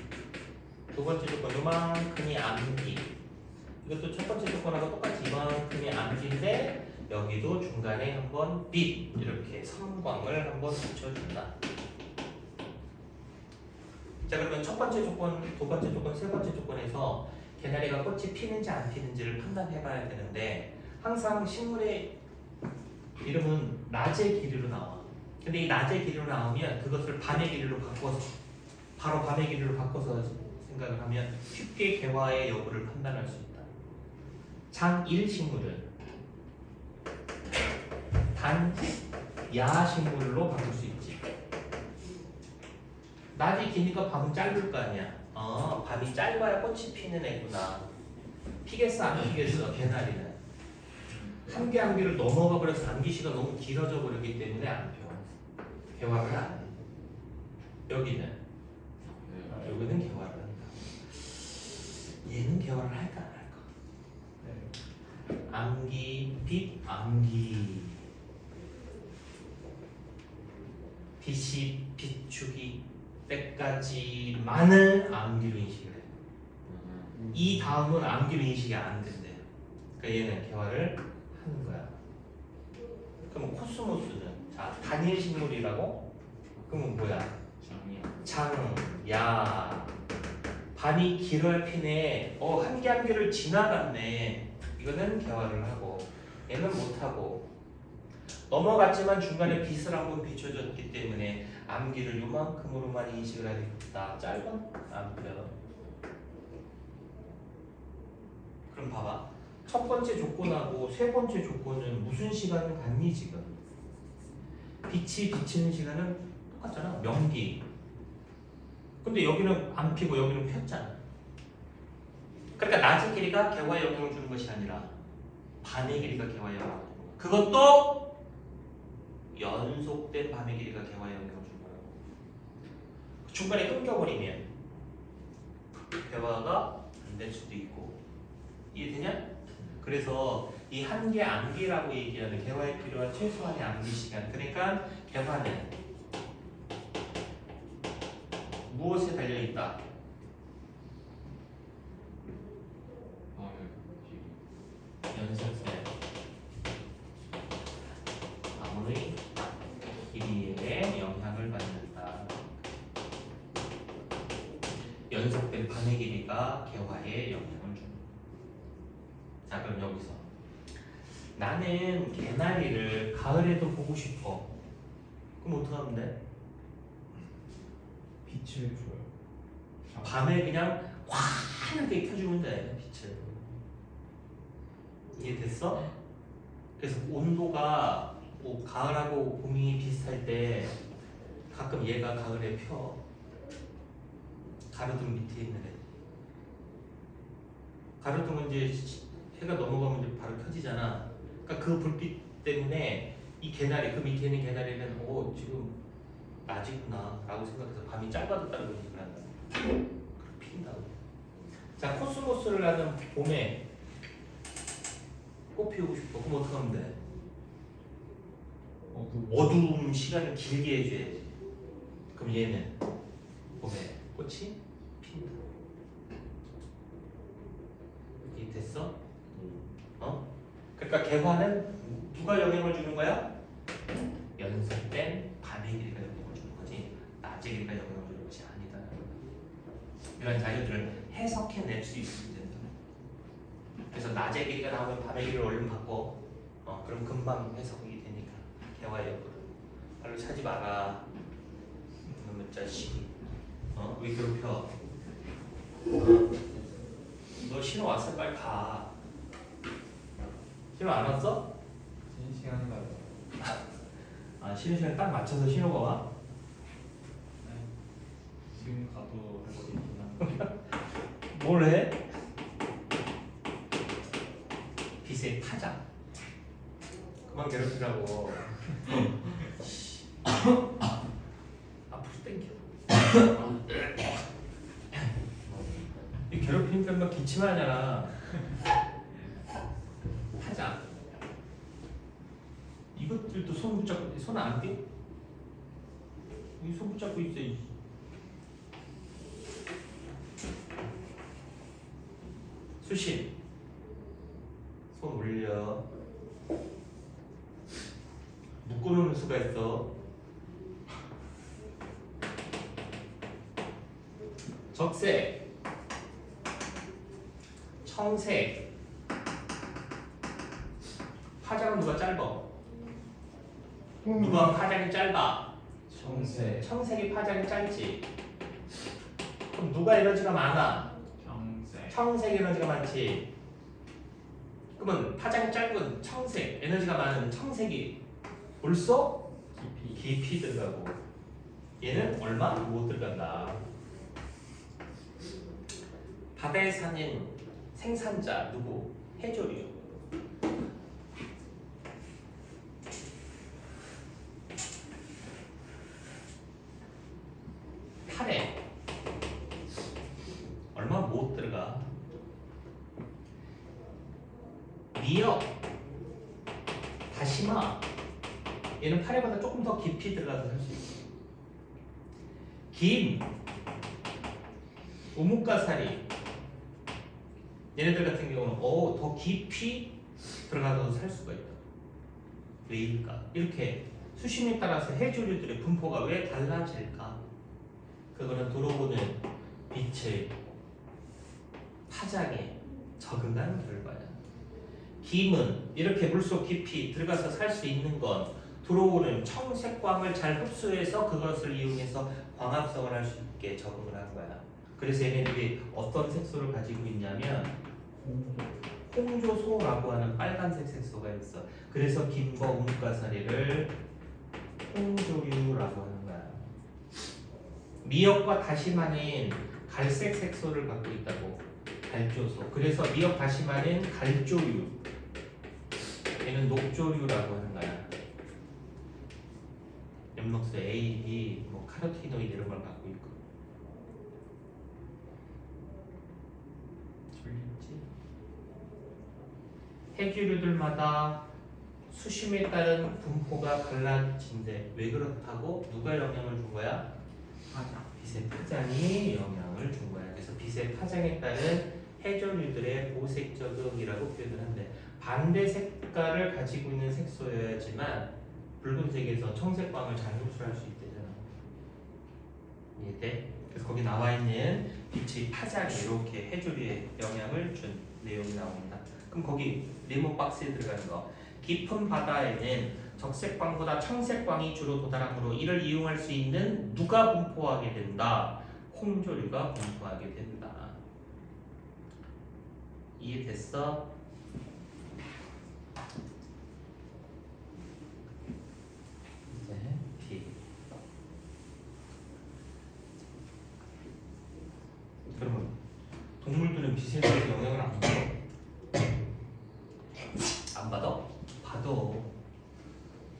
두 번째 조건 요만큼이 암기. 이것도 첫 번째 조건하고 똑같이 이만큼이 암기인데 여기도 중간에 한번 빛 이렇게 성광을 한번 비춰준다. 자, 그러면 첫 번째 조건, 두 번째 조건, 세 번째 조건에서 개나리가 꽃이 피는지 안 피는지를 판단해 봐야 되는데 항상 식물의 이름은 낮의 길이로 나와. 근데 이 낮의 길이로 나오면 그것을 밤의 길이로 바꿔서 바로 밤의 길이로 바꿔서 생각을 하면 쉽게 개화의 여부를 판단할 수 있다. 장1 식물은 단 야식물로 바꿀 수 있지. 낮이 기니까 밤은 짧을 거 아니야. 밤이 짧아야 꽃이 피는 애구나. 피겠어 안 피겠어 개나리는. 한 개 한 개를 넘어가 버려서 암기시가 너무 길어져 버렸기 때문에 안 펴. 개화를 안 해. 여기는 개화를 한다. 얘는 개화를 할까 안 할까? 암기, 빛, 암기. 빛이 비추기 때까지만을 암기로 인식을 해요. 이 다음은 암기로 인식이 안 된대요. 그러니까 얘는 개화를 하는 거야. 그럼 코스모스는 자 단일 식물이라고? 그러면 뭐야? 장이야. 장, 야, 반이 길어야 피네. 한 개 한 개를 지나갔네. 이거는 개화를 하고 얘는 못하고 넘어갔지만 중간에 빛을 한번 비춰줬기 때문에 암기를 요만큼으로만 인식을 하겠다. 짧은 암표. 그럼 봐봐. 첫 번째 조건하고 세 번째 조건은 무슨 시간은 같니 지금? 빛이 비치는 시간은 똑같잖아. 명기. 근데 여기는 안 피고 여기는 폈잖아. 그러니까 낮의 길이가 개화에 영향을 주는 것이 아니라 밤의 길이가 개화에 영향을 주는 거야. 그것도 연속된 밤의 길이가 개화에 영향을 주는 거라고. 중간에 끊겨버리면 개화가 안 될 수도 있고. 이해되냐? 그래서 이 한계 암기라고 얘기하는 개화에 필요한 최소한의 암기 시간. 그러니까 개화는 무엇에 달려 있다? 연습생 암의 길이에 영향을 받는다. 연속된 밤의 길이가 개화에 영향을 준다. 자 그럼 여기서 나는 개나리를 가을에도 보고 싶어. 그럼 어떻게 하면 돼? 빛을 줘요. 밤에 그냥 환하게 켜주면 돼 빛을. 이해됐어? 그래서 온도가 뭐 가을하고 봄이 비슷할 때 가끔 얘가 가을에 펴. 가로등 밑에 있는 애. 가로등은 이제 해가 넘어가면 이제 바로 켜지잖아. 그러니까 그 불빛 때문에 이 개나리, 그 밑에 있는 개나리는 지금 낮이구나 라고 생각해서 밤이 짧아졌다는 걸 인식을 한다. 그렇게 피운다고. 자 코스모스를 하는 봄에 꽃 피우고 싶어. 그럼 어떻게 하면 돼? 어두움 시간을 길게 해줘야지. 그럼 얘는 봄에 꽃이 핀다. 이게 됐어? 그러니까 개화는 누가 영향을 주는 거야? 연속된 밤의 길이가 영향을 주는 거지 낮의 길이가 영향을 주는 것이 아니다. 이런 자료들을 해석해낼 수 있으면 된다. 그래서 낮의 길이가 나오면 밤의 길이를 얼른 바꿔. 그럼 금방 해석이 되니까. 개화의 역으로 발로 차지 마라. 이놈의 자식이. 왜 괴롭혀? 너 신호 왔어? 빨리 가. 신호 안 왔어? 쉬는 시간이 가요. 쉬는 시간 딱 맞춰서 신호가 와? 네. 지금 가도 할 수 있긴 한데. 뭘 해? 빛의 타자. 그만 괴롭히라고. 앞으로 당겨. 이 괴롭히니까 막 기침하잖아. 타자. 이것들도 손 붙잡고 손 안 떼? 이 손 붙잡고 있어. 수신. 손 올려. 묶어놓는 수가 있어. 적색, 청색. 파장은 누가 짧아? 누가 파장이 짧아? 청색. 청색이 파장이 짧지. 그럼 누가 에너지가 많아? 청색. 청색 에너지가 많지. 그러면 파장이 짧은 청색, 에너지가 많은 청색이 벌써 깊이 들어가고 얘는 얼마 못 들어간다. 바다에 사는 생산자 누구? 해조류. 팔에 얼마 못 들어가. 미역, 다시마 얘는 팔에보다 조금 더 깊이 들어가서 살 수 있어. 긴 우뭇가사리 얘네들 같은 경우는 더 깊이 들어가서 살 수가 있다. 왜일까? 이렇게 수심에 따라서 해조류들의 분포가 왜 달라질까? 그거는 들어오는 빛의 파장에 적응한 결과야. 김은 이렇게 물속 깊이 들어가서 살 수 있는 건 들어오는 청색광을 잘 흡수해서 그것을 이용해서 광합성을 할 수 있게 적응을 한 거야. 그래서 얘네들이 어떤 색소를 가지고 있냐면 홍조소라고 하는 빨간색 색소가 있어. 그래서 김과 우뭇가사리를 홍조류라고 하는 거야. 미역과 다시마는 갈색 색소를 갖고 있다고. 갈조소. 그래서 미역 다시마는 갈조류. 얘는 녹조류라고 하는 거야. 엽록소 A, B, 카로티노이드 이런 걸 갖고 있고. 졸립지? 해조류들마다 수심에 따른 분포가 달라진대. 왜 그렇다고? 누가 영향을 준 거야? 빛의 파장이 영향을 준 거야. 그래서 빛의 파장에 따른 해조류들의 보색 적응이라고 표현을 한대. 반대 색깔을 가지고 있는 색소여야지만 붉은색에서 청색광을 잘 흡수할 수 있대잖아. 이해돼? 그래서 거기 나와 있는 빛의 파장이 이렇게 해조류에 영향을 준 내용이 나옵니다. 그럼 거기 네모 박스에 들어가는 거. 깊은 바다에는 적색광보다 청색광이 주로 도달하므로 이를 이용할 수 있는 누가 분포하게 된다? 홍조류가 분포하게 된다. 이해됐어? 이제 B. 그러면 동물들은 빛에 대해서 영향을 안 받아? 안 받아? 받아.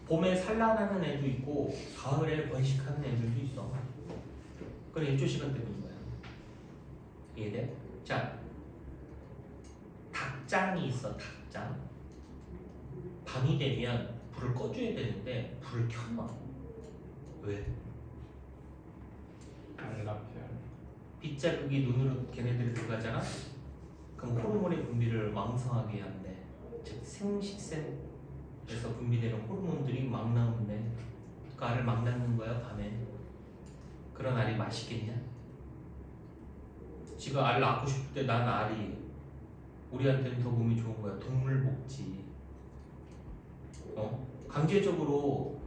봄에 산란하는 애도 있고 가을에 번식하는 애들도 있어. 그건 일조 시간 때문인 거야. 이해돼? 자, 닭장이 있어. 닭장. 밤이 되면 불을 꺼줘야 되는데 불을 켜놔. 왜? 알라피아. 빗자국이 눈으로 걔네들이 들어가잖아. 그럼 호르몬의 분비를 왕성하게 한대. 즉 생식샘에서 분비되는 호르몬들이 막 나오는데 그 알을 막 낳는 거야 밤에. 그런 알이 맛있겠냐? 지가 알 낳고 싶을 때 난 알이 우리한테는 더 몸이 좋은 거야. 동물 복지. 강제적으로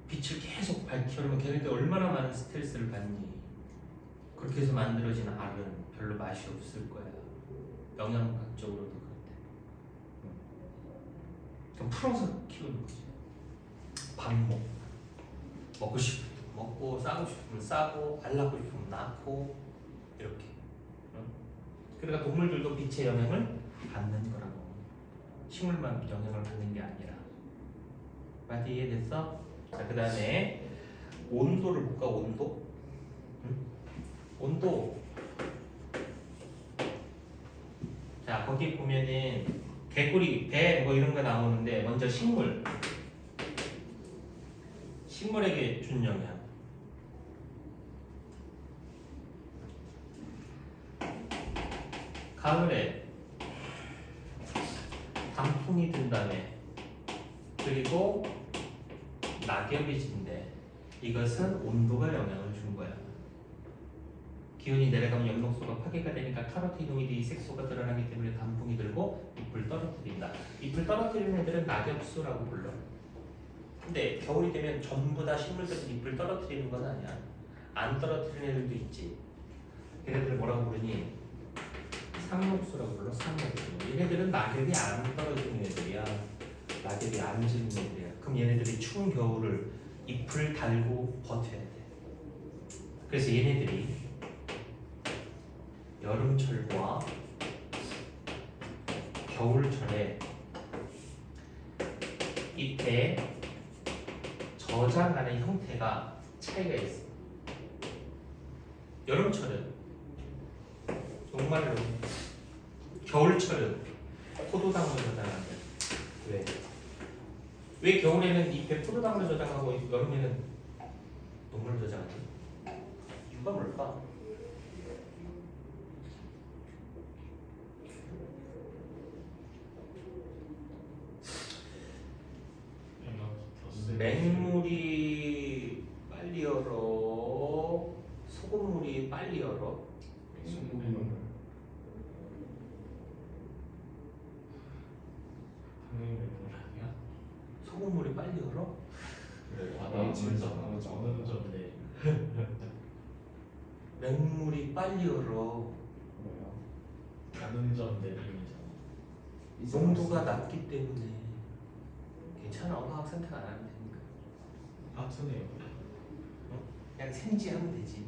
빛을 계속 밝히려면 걔네들 얼마나 많은 스트레스를 받니? 그렇게 해서 만들어진 알은 별로 맛이 없을 거야. 영양학적으로도 그렇대. 그럼 풀어서 키우는 거지. 반목. 먹고 싶으면 먹고, 싸고 싶으면 싸고, 알 낳고 싶으면 낳고, 이렇게. 그러니까 동물들도 빛의 영향을 받는 거라고. 식물만 영향을 받는 게 아니라. 맞아, 이해됐어? 자, 그 다음에 온도를 볼까? 온도? 온도. 자, 거기 보면은 개구리, 배 뭐 이런 거 나오는데 먼저 식물에게 준 영향. 가을에 단풍이 든 다음에 그리고 낙엽이 진대. 이것은 온도가 영향을 준 거야. 기온이 내려가면 엽록소가 파괴가 되니까 카로티노이드 색소가 드러나기 때문에 단풍이 들고 잎을 떨어뜨린다. 잎을 떨어뜨리는 애들은 낙엽수라고 불러. 근데 겨울이 되면 전부 다 식물들은 잎을 떨어뜨리는 건 아니야. 안 떨어뜨리는 애들도 있지. 걔네들 뭐라고 부르니? 상록수라고 불러. 상록수. 얘네들은 낙엽이 안 떨어지는 애들이야. 낙엽이 안 지는 애들이야. 그럼 얘네들이 추운 겨울을 잎을 달고 버텨야 돼. 그래서 얘네들이 여름철과 겨울철에 잎에 저장하는 형태가 차이가 있어. 여름철은 정말로, 겨울철은 포도당으로 저장하는데 왜? 왜 겨울에는 잎에 포도당으로 저장하고 여름에는 녹말로 저장하지? Q가 뭘까? 맹물이 빨리 얼어, 소금물이 빨리 얼어. 당연히 맹물 아니야? 소금물이 빨리 얼어? 그래 바다 진짜 어느 정도인데 맹물이 빨리 얼어. 가는 점 내림이잖아. 농도가 낮기 때문에 괜찮아. 화학 선택 안 하면 되니까. 하트네요. 그냥 생지하면 되지.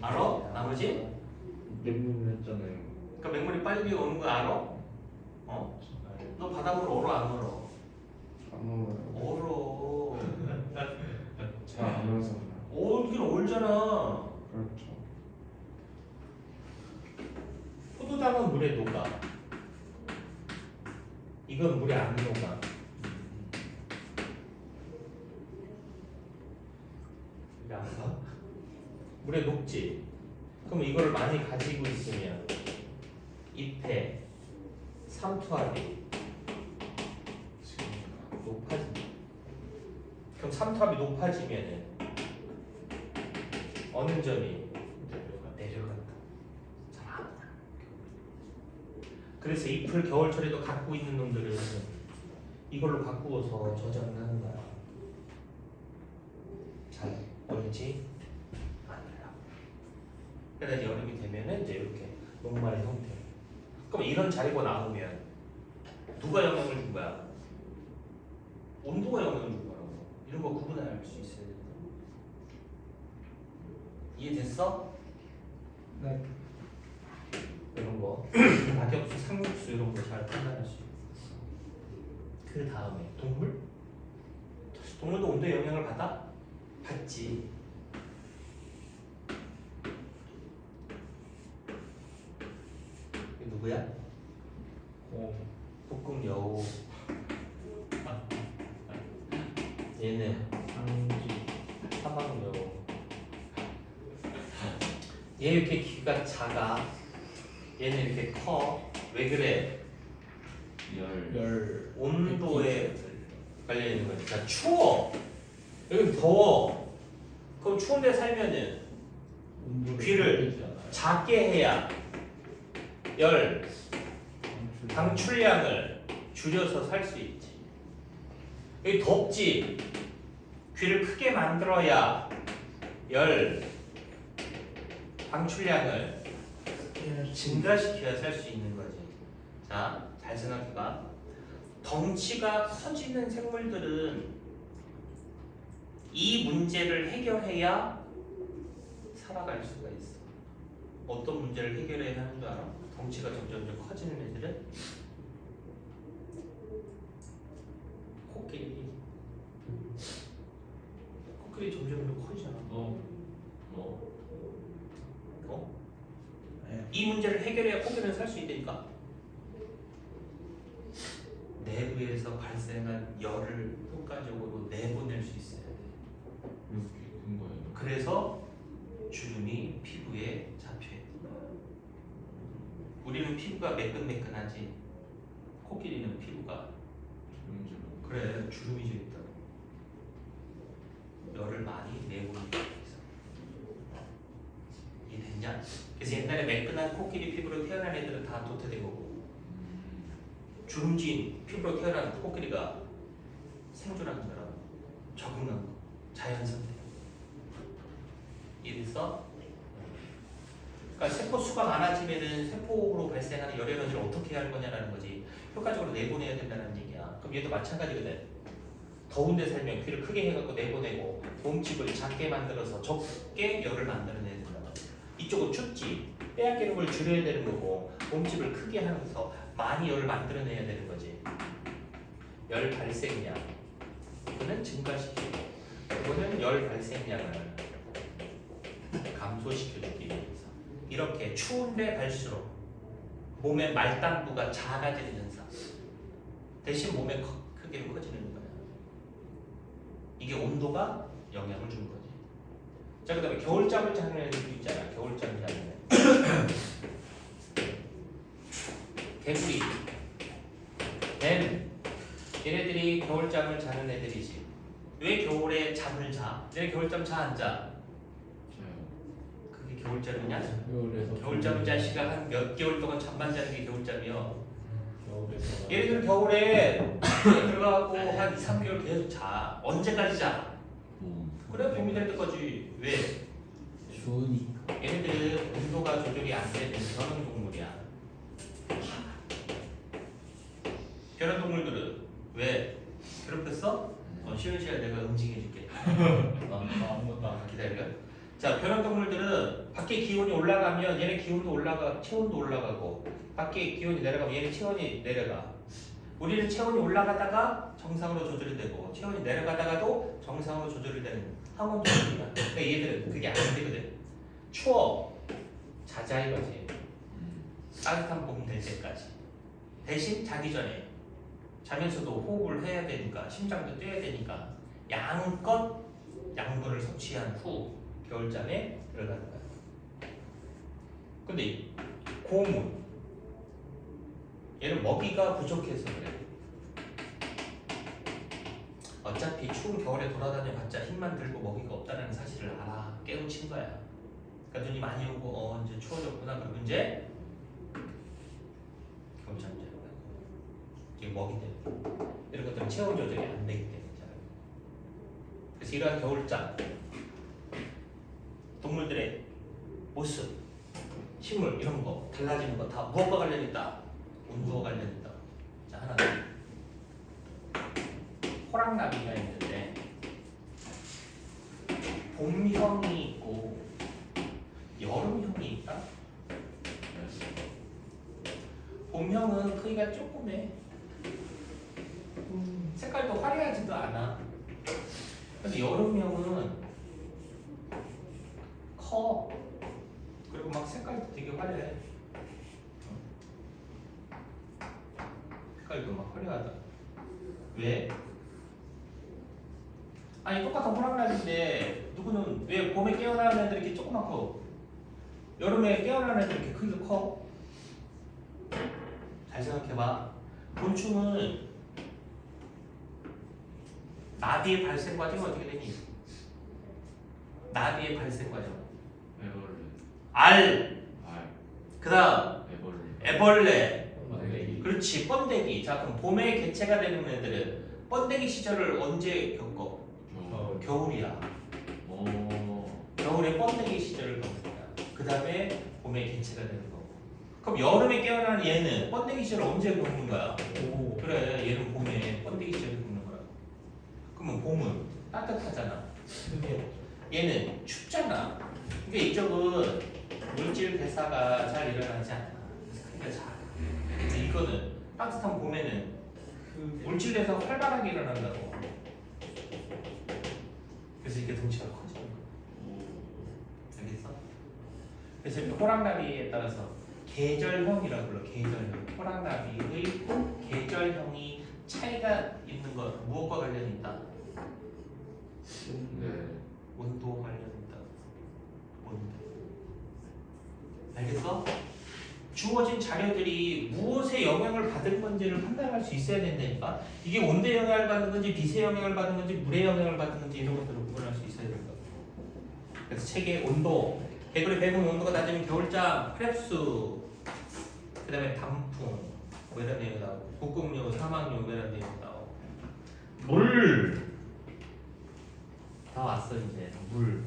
알아? 나머지? 맹물 했잖아요. 그러니까 맹물이 빨리 오는 거 알아? 너 바닷물 얼어 안 얼어? 안 먹어요. 얼어. 잘안 와서. 얼긴 얼잖아. 그렇죠. 포도당은 물에 녹아. 이건 물에 안 녹아. 이게 안 봐? 물에 녹지. 그럼 이걸 많이 가지고 있으면 잎에 삼투압이 높아진다. 그럼 삼투압이 높아지면은 어느 점이 내려간다. 잘 안 나. 그래서 잎을 겨울철에도 갖고 있는 놈들은 이걸로 바꾸어서 저장을 하는 거야. 잘 보이지? 않으려고. 그래서 여름이 되면은 이제 이렇게 녹말의 형태. 그럼 이런 자리가 나오면 누가 영향을 준 거야? 온도가 영향을 준 거라고. 이런 거 구분할 수 있어야 된다. 이해됐어? 네. 이런 거 낙엽수, 삼국수 이런 거 잘 판단할 수 있고. 그 다음에 동물? 동물도 온도에 영향을 받아? 받지. 이게 누구야? 볶음 여우. 얘는 상지 사막 여우. 얘 이렇게 귀가 작아. 얘는 이렇게 커. 왜 그래? 열. 온도에 관련 있는 거지. 자, 추워. 여기 더워. 그럼 추운 데 살면은 귀를 작게 해야 열, 방출량을 줄여서 살 수 있지. 여기 덥지. 귀를 크게 만들어야 열, 방출량을 증가시켜야 살 수 있는 거지. 자, 잘 생각해봐. 덩치가 커지는 생물들은 이 문제를 해결해야 살아갈 수가 있어. 어떤 문제를 해결해야 하는 줄 알아? 덩치가 점점 커지는 애들은 코끼리. 코끼리 점점 커지잖아. 이 문제를 해결해야 코끼리는 살 수 있다니까. 내부에서 발생한 열을 효과적으로 내보낼 수 있어야 돼. 이렇게 된 거예요. 그래서 주름이 피부에 잡혀있는 거야. 우리는 피부가 매끈매끈하지. 코끼리는 피부가 그래 주름이 져 있다고. 열을 많이 내보내기 위해서. 이해됐냐? 그래서 옛날에 매끈한 코끼리 피부로 태어난 애들은 다 도태된 거고, 주름진 피부로 태어난 코끼리가 생존하는 거라고. 적응한 거. 자연 선택. 이래서 그러니까 세포 수가 많아지면은 세포로 발생하는 열 에너지를 어떻게 할 거냐라는 거지. 효과적으로 내보내야 된다는 얘기야. 그럼 얘도 마찬가지거든. 더운 데 살면 귀를 크게 해갖고 내보내고 몸집을 작게 만들어서 적게 열을 만들어내야 된다. 이쪽은 춥지. 빼앗기는 걸 줄여야 되는 거고 몸집을 크게 하면서 많이 열을 만들어내야 되는 거지. 열 발생량 이거는 증가시키고 이거는 열 발생량을 감소시켜주기 위해서 이렇게 추운데 갈수록 몸의 말단부가 작아지는 현상 대신 몸의 크기는 커지는 거야. 이게 온도가 영향을 주는 거지. 자, 그다음에 겨울잠을 자는 애들도 있잖아. 겨울잠 자는 애. 개구리, 뱀, 얘네들이 겨울잠을 자는 애들이지. 왜 겨울에 잠을 자? 얘네 겨울잠 자 안 자? 그게 겨울잠이냐? 겨울에서 겨울잠을 잘 시간 한 몇 개월 동안 잠만 자는 게 겨울잠이요. 겨울에서 얘네들 겨울에 들어가고 한 2, 3개월 계속 자. 언제까지 자? 그래 봄이 될 때까지. 왜? 추우니까. 얘네들은 온도가 조절이 안 되는 변형 동물이야. 변형 동물들은 왜? 괴롭혔어? 쉬는 시간 내가 응징해줄게. 아무것도 안 기다려. 자, 변형 동물들은 밖에 기온이 올라가면 얘네 기온도 올라가, 체온도 올라가고, 밖에 기온이 내려가면 얘네 체온이 내려가. 우리는 체온이 올라가다가 정상으로 조절이 되고, 체온이 내려가다가도 정상으로 조절이 되는 항원 동물이야. 근데 얘들은 그게 안 되거든. 추워, 자자 이거지. 따뜻한 봄 될 때까지. 대신 자기 전에 자면서도 호흡을 해야 되니까, 심장도 뛰어야 되니까 양껏 양분을 섭취한 후 겨울잠에 들어가는 거야. 근데 고문, 얘는 먹이가 부족해서 그래. 어차피 추운 겨울에 돌아다녀봤자 힘만 들고 먹이가 없다는 사실을 알아. 깨우친 거야. 그러니까 눈이 많이 오고 이제 추워졌구나. 그리고 이제 겨울잠 자는 거야. 이게 먹이 때문에. 이런 것들은 체온 조절이 안 되기 때문이잖아. 그래서 이러한 겨울잠, 동물들의 모습, 식물 이런 거 달라지는 거 다 무엇과 관련 있다? 온도와 관련 있다. 자, 하나 더. 호랑나비가 있는데 봄형이 있고 여름형이 있다. 봄형은 크기가 조그매. 색깔도 화려하지도 않아. 근데 여름형은 커. 그리고 막 색깔도 되게 화려해. 색깔도 막 화려하다. 왜? 아니 똑같은 호랑나비인데 누구는 왜 봄에 깨어나는 애들이 이렇게 조그맣고 여름에 깨어나는 애들이 이렇게 크기가 커? 잘 생각해봐. 곤충은 나비의 발생 과정이 어떻게 되니? 나비의 발생 과정. 애벌레. 알. 그 다음 애벌레. 애벌레. 그렇지. 번데기. 자, 그럼 봄에 개체가 되는 애들은 번데기 시절을 언제 겪어? 겨울이야. 겨울에 번데기 시절을 겪는다. 그 다음에 봄에 개체가 되는 거고. 그럼 여름에 깨어나는 얘는 번데기 시절을 언제 겪는 거야? 오. 그래, 얘는 봄에 번데기 시절을 겪는 거야. 그러면 봄은 따뜻하잖아. 얘는 춥잖아. 그러니까 이쪽은 물질 대사가 잘 일어나지 않아. 그러니까 작아. 근데 이거는 따뜻한 봄에는 그 물질 대사가 활발하게 일어난다고. 그래서 이렇게 덩치가 커지는 거야. 알겠어? 그래서 이렇게 호랑나비에 따라서 계절형이라고 불러. 계절형. 호랑나비의 계절형이 차이가 있는 것 무엇과 관련이 있다? 온도 관련 있다. 온도. 알겠어? 주어진 자료들이 무엇에 영향을 받은 건지를 판단할 수 있어야 된다니까. 이게 온도에 영향을 받는 건지 빛에 영향을 받는 건지 물에 영향을 받는 건지 이런 것들을 구분할 수 있어야 된다. 그래서 책의 온도, 개구리 뱀은 온도가 낮으면 겨울잠, 프랩수, 그 다음에 단풍, 뭐 이런 내용 나오고, 북극류, 사막류, 뭐 이런 내용 나오고, 물. 다 왔어 이제. 물.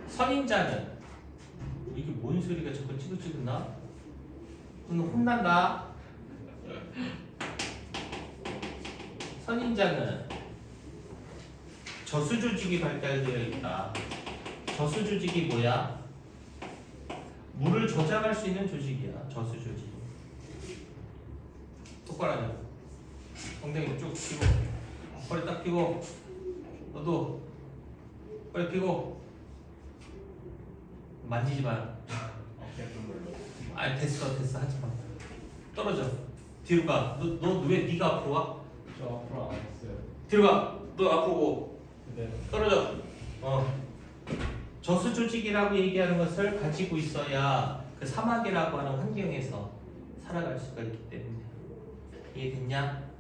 선인자는 이게 뭔 소리가 자꾸 찌긋찌긋나? 오늘 혼난다. 선인자는 저수조직이 발달되어 있다. 저수조직이 뭐야? 물을 저장할 수 있는 조직이야. 저수조직. 똑바로 하자. 엉덩이 쭉 펴고 허리 딱 펴고 너도 허리 펴고 만지지 마. 어깨 좀 걸로. 아니 됐어 하지 마. 떨어져. 뒤로 가. 너 왜 네가 앞으로 와? 저 앞으로 안 했어요. 뒤로 가. 너 앞으로 고. 네. 떨어져. 저수 조직이라고 얘기하는 것을 가지고 있어야 그 사막이라고 하는 환경에서 살아갈 수가 있기 때문에. 이해됐냐?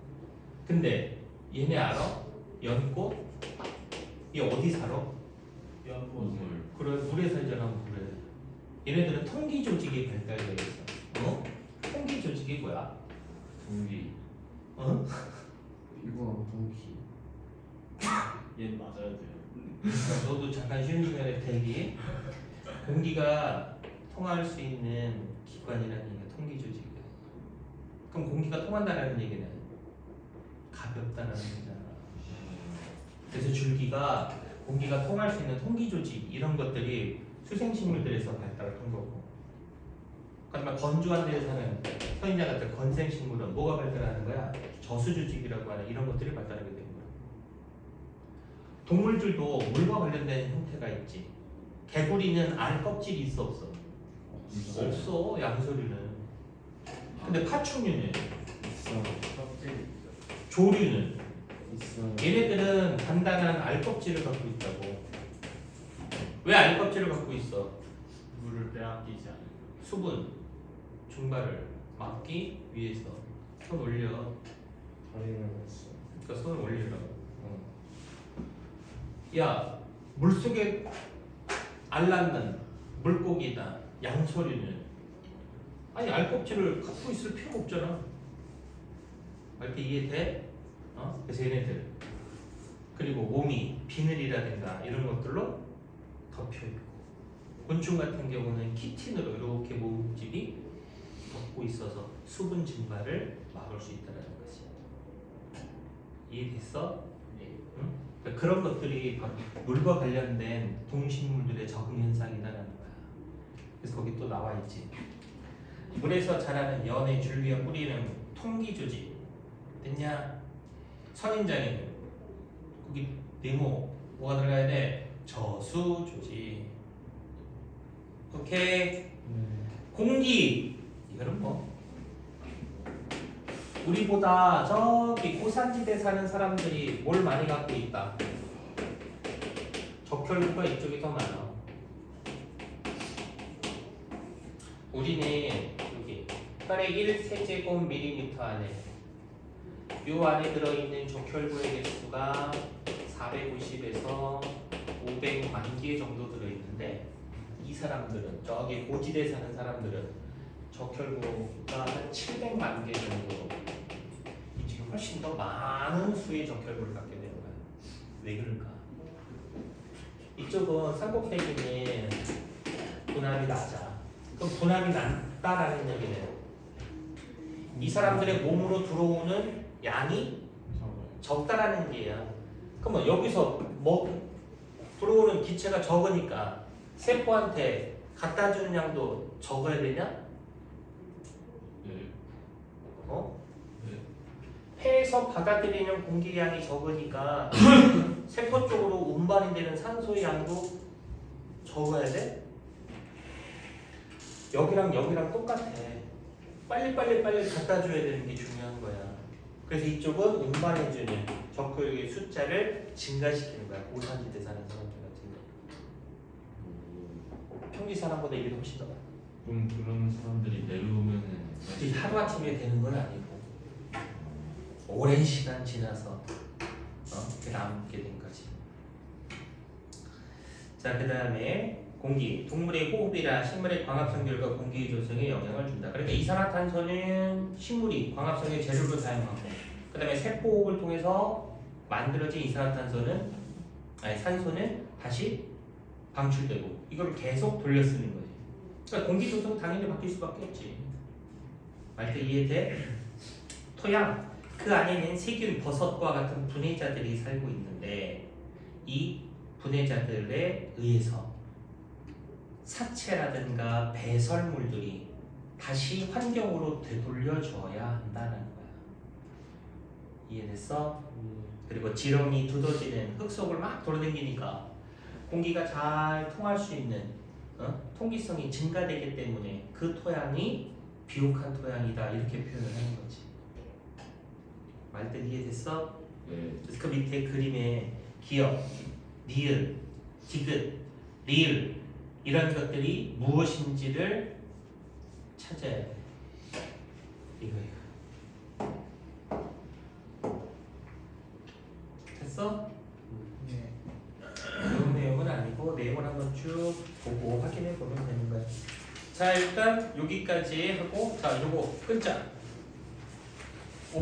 근데 얘네 알아? 연꽃? 이 어디 살아? 연꽃을. 그래, 물에 살잖아, 물에. 얘네들은 통기 조직이 발달되어 있어. 어? 통기 조직이 뭐야? 동기. 어? 이거 동기. 얘 맞아야 돼요. 너도 잠깐 쉬는 시간에 대기. 공기가 통할 수 있는 기관이라는 얘기가 통기 조직이야. 그럼 공기가 통한다는 얘기는 가볍다는 얘기잖아. 그래서 줄기가 공기가 통할 수 있는 통기 조직 이런 것들이 수생식물들에서 발달한 거고. 그러니까 건조한 데에 사는 선인장 같은 건생식물은 뭐가 발달하는 거야? 저수 조직이라고 하는 이런 것들이 발달하게 되는 거야. 동물들도 물과 관련된 형태가 있지. 개구리는 알 껍질이 있어 없어? 없어, 양서류는. 근데 파충류는, 있어. 껍질 조류는 있어. 얘네들은 단단한 알 껍질을 갖고 있다고. 왜 알 껍질을 갖고 있어? 물을 빼앗기지 않는. 수분 증발을 막기 위해서. 손 올려. 다리를 했어. 그러니까 손을 올리라고. 야, 물속에 알 낳는 물고기나 양서류는 아니 알껍질을 갖고 있을 필요가 없잖아. 이렇게 이해돼? 그래서 얘네들 그리고 몸이 비늘이라든가 이런 것들로 덮여 있고, 곤충 같은 경우는 키틴으로 이렇게 몸집이 덮고 있어서 수분 증발을 막을 수 있다는 거지. 이해됐어? 응? 그러니까 그런 것들이 바로 물과 관련된 동식물들의 적응 현상이라는 거야. 그래서 거기 또 나와 있지. 물에서 자라는 연의 줄기와 뿌리는 통기 조직. 됐냐? 선인장에는 거기 네모 뭐가 들어가야 돼? 저수 조직. 오케이. 공기 이거는 뭐 우리보다 저기 고산지대 사는 사람들이 뭘 많이 갖고 있다. 적혈구가 이쪽이 더 많아. 우리는 여기 혈액 1세제곱밀리미터 안에 요 안에 들어있는 적혈구의 개수가 450에서 500만 개 정도 들어있는데, 이 사람들은 저기 고지대에 사는 사람들은 적혈구가 한 700만 개 정도로 이 지금 훨씬 더 많은 수의 적혈구를 갖게 되는 거야. 왜 그럴까? 이쪽은 쌍꼭대기는 분압이 낮아. 그럼 분압이 낮다라는 얘기는 이 사람들의 몸으로 들어오는 양이 적다라는 얘기야. 그러면 여기서 뭐 들어오는 기체가 적으니까 세포한테 갖다 주는 양도 적어야 되냐? 네. 폐에서 받아들이는 공기량이 적으니까 세포 쪽으로 운반이 되는 산소의 양도 적어야 돼? 여기랑 여기랑 똑같아. 빨리 갖다 줘야 되는 게 중요한 거야. 그래서 이쪽은 운반해주는 적혈구의 숫자를 증가시키는 거야. 고산지대 사는 사람들 같은 경우. 평지 사람보다 이게 훨씬 더 많아. 그럼 그런 사람들이 내려오면은 이 하루아침에 되는 건 아니고 오랜 시간 지나서 이렇게 남게 된 거지. 자, 그 다음에 공기, 동물의 호흡이나 식물의 광합성 결과 공기 조성에 영향을 준다. 그러니까 이산화탄소는 식물이 광합성의 재료로 사용하고, 그 다음에 세포 호흡을 통해서 만들어진 이산화탄소는 산소는 다시 방출되고, 이걸 계속 돌려 쓰는 거지. 그러니까 공기 조성 당연히 바뀔 수밖에 없지. 말 때 이해돼? 토양, 그 안에는 세균, 버섯과 같은 분해자들이 살고 있는데, 이 분해자들에 의해서 사체라든가 배설물들이 다시 환경으로 되돌려줘야 한다는 거야. 이해됐어? 그리고 지렁이 두더지는 흙 속을 막 돌아다니니까 공기가 잘 통할 수 있는 통기성이 증가되기 때문에 그 토양이 비옥한 토양이다 이렇게 표현을 하는 거지. 말뜻 이해됐어? 네. 그래서 그 밑에 그림에 기역, 니을, 디귿, 리을 이런 것들이 무엇인지를 찾아야 돼. 이거. 됐어? 네. 배운 내용은 아니고 내용을 한번 쭉 보고 확인해 보면 되는 거야. 자 일단 여기까지 하고 자 요거 끊자. 오.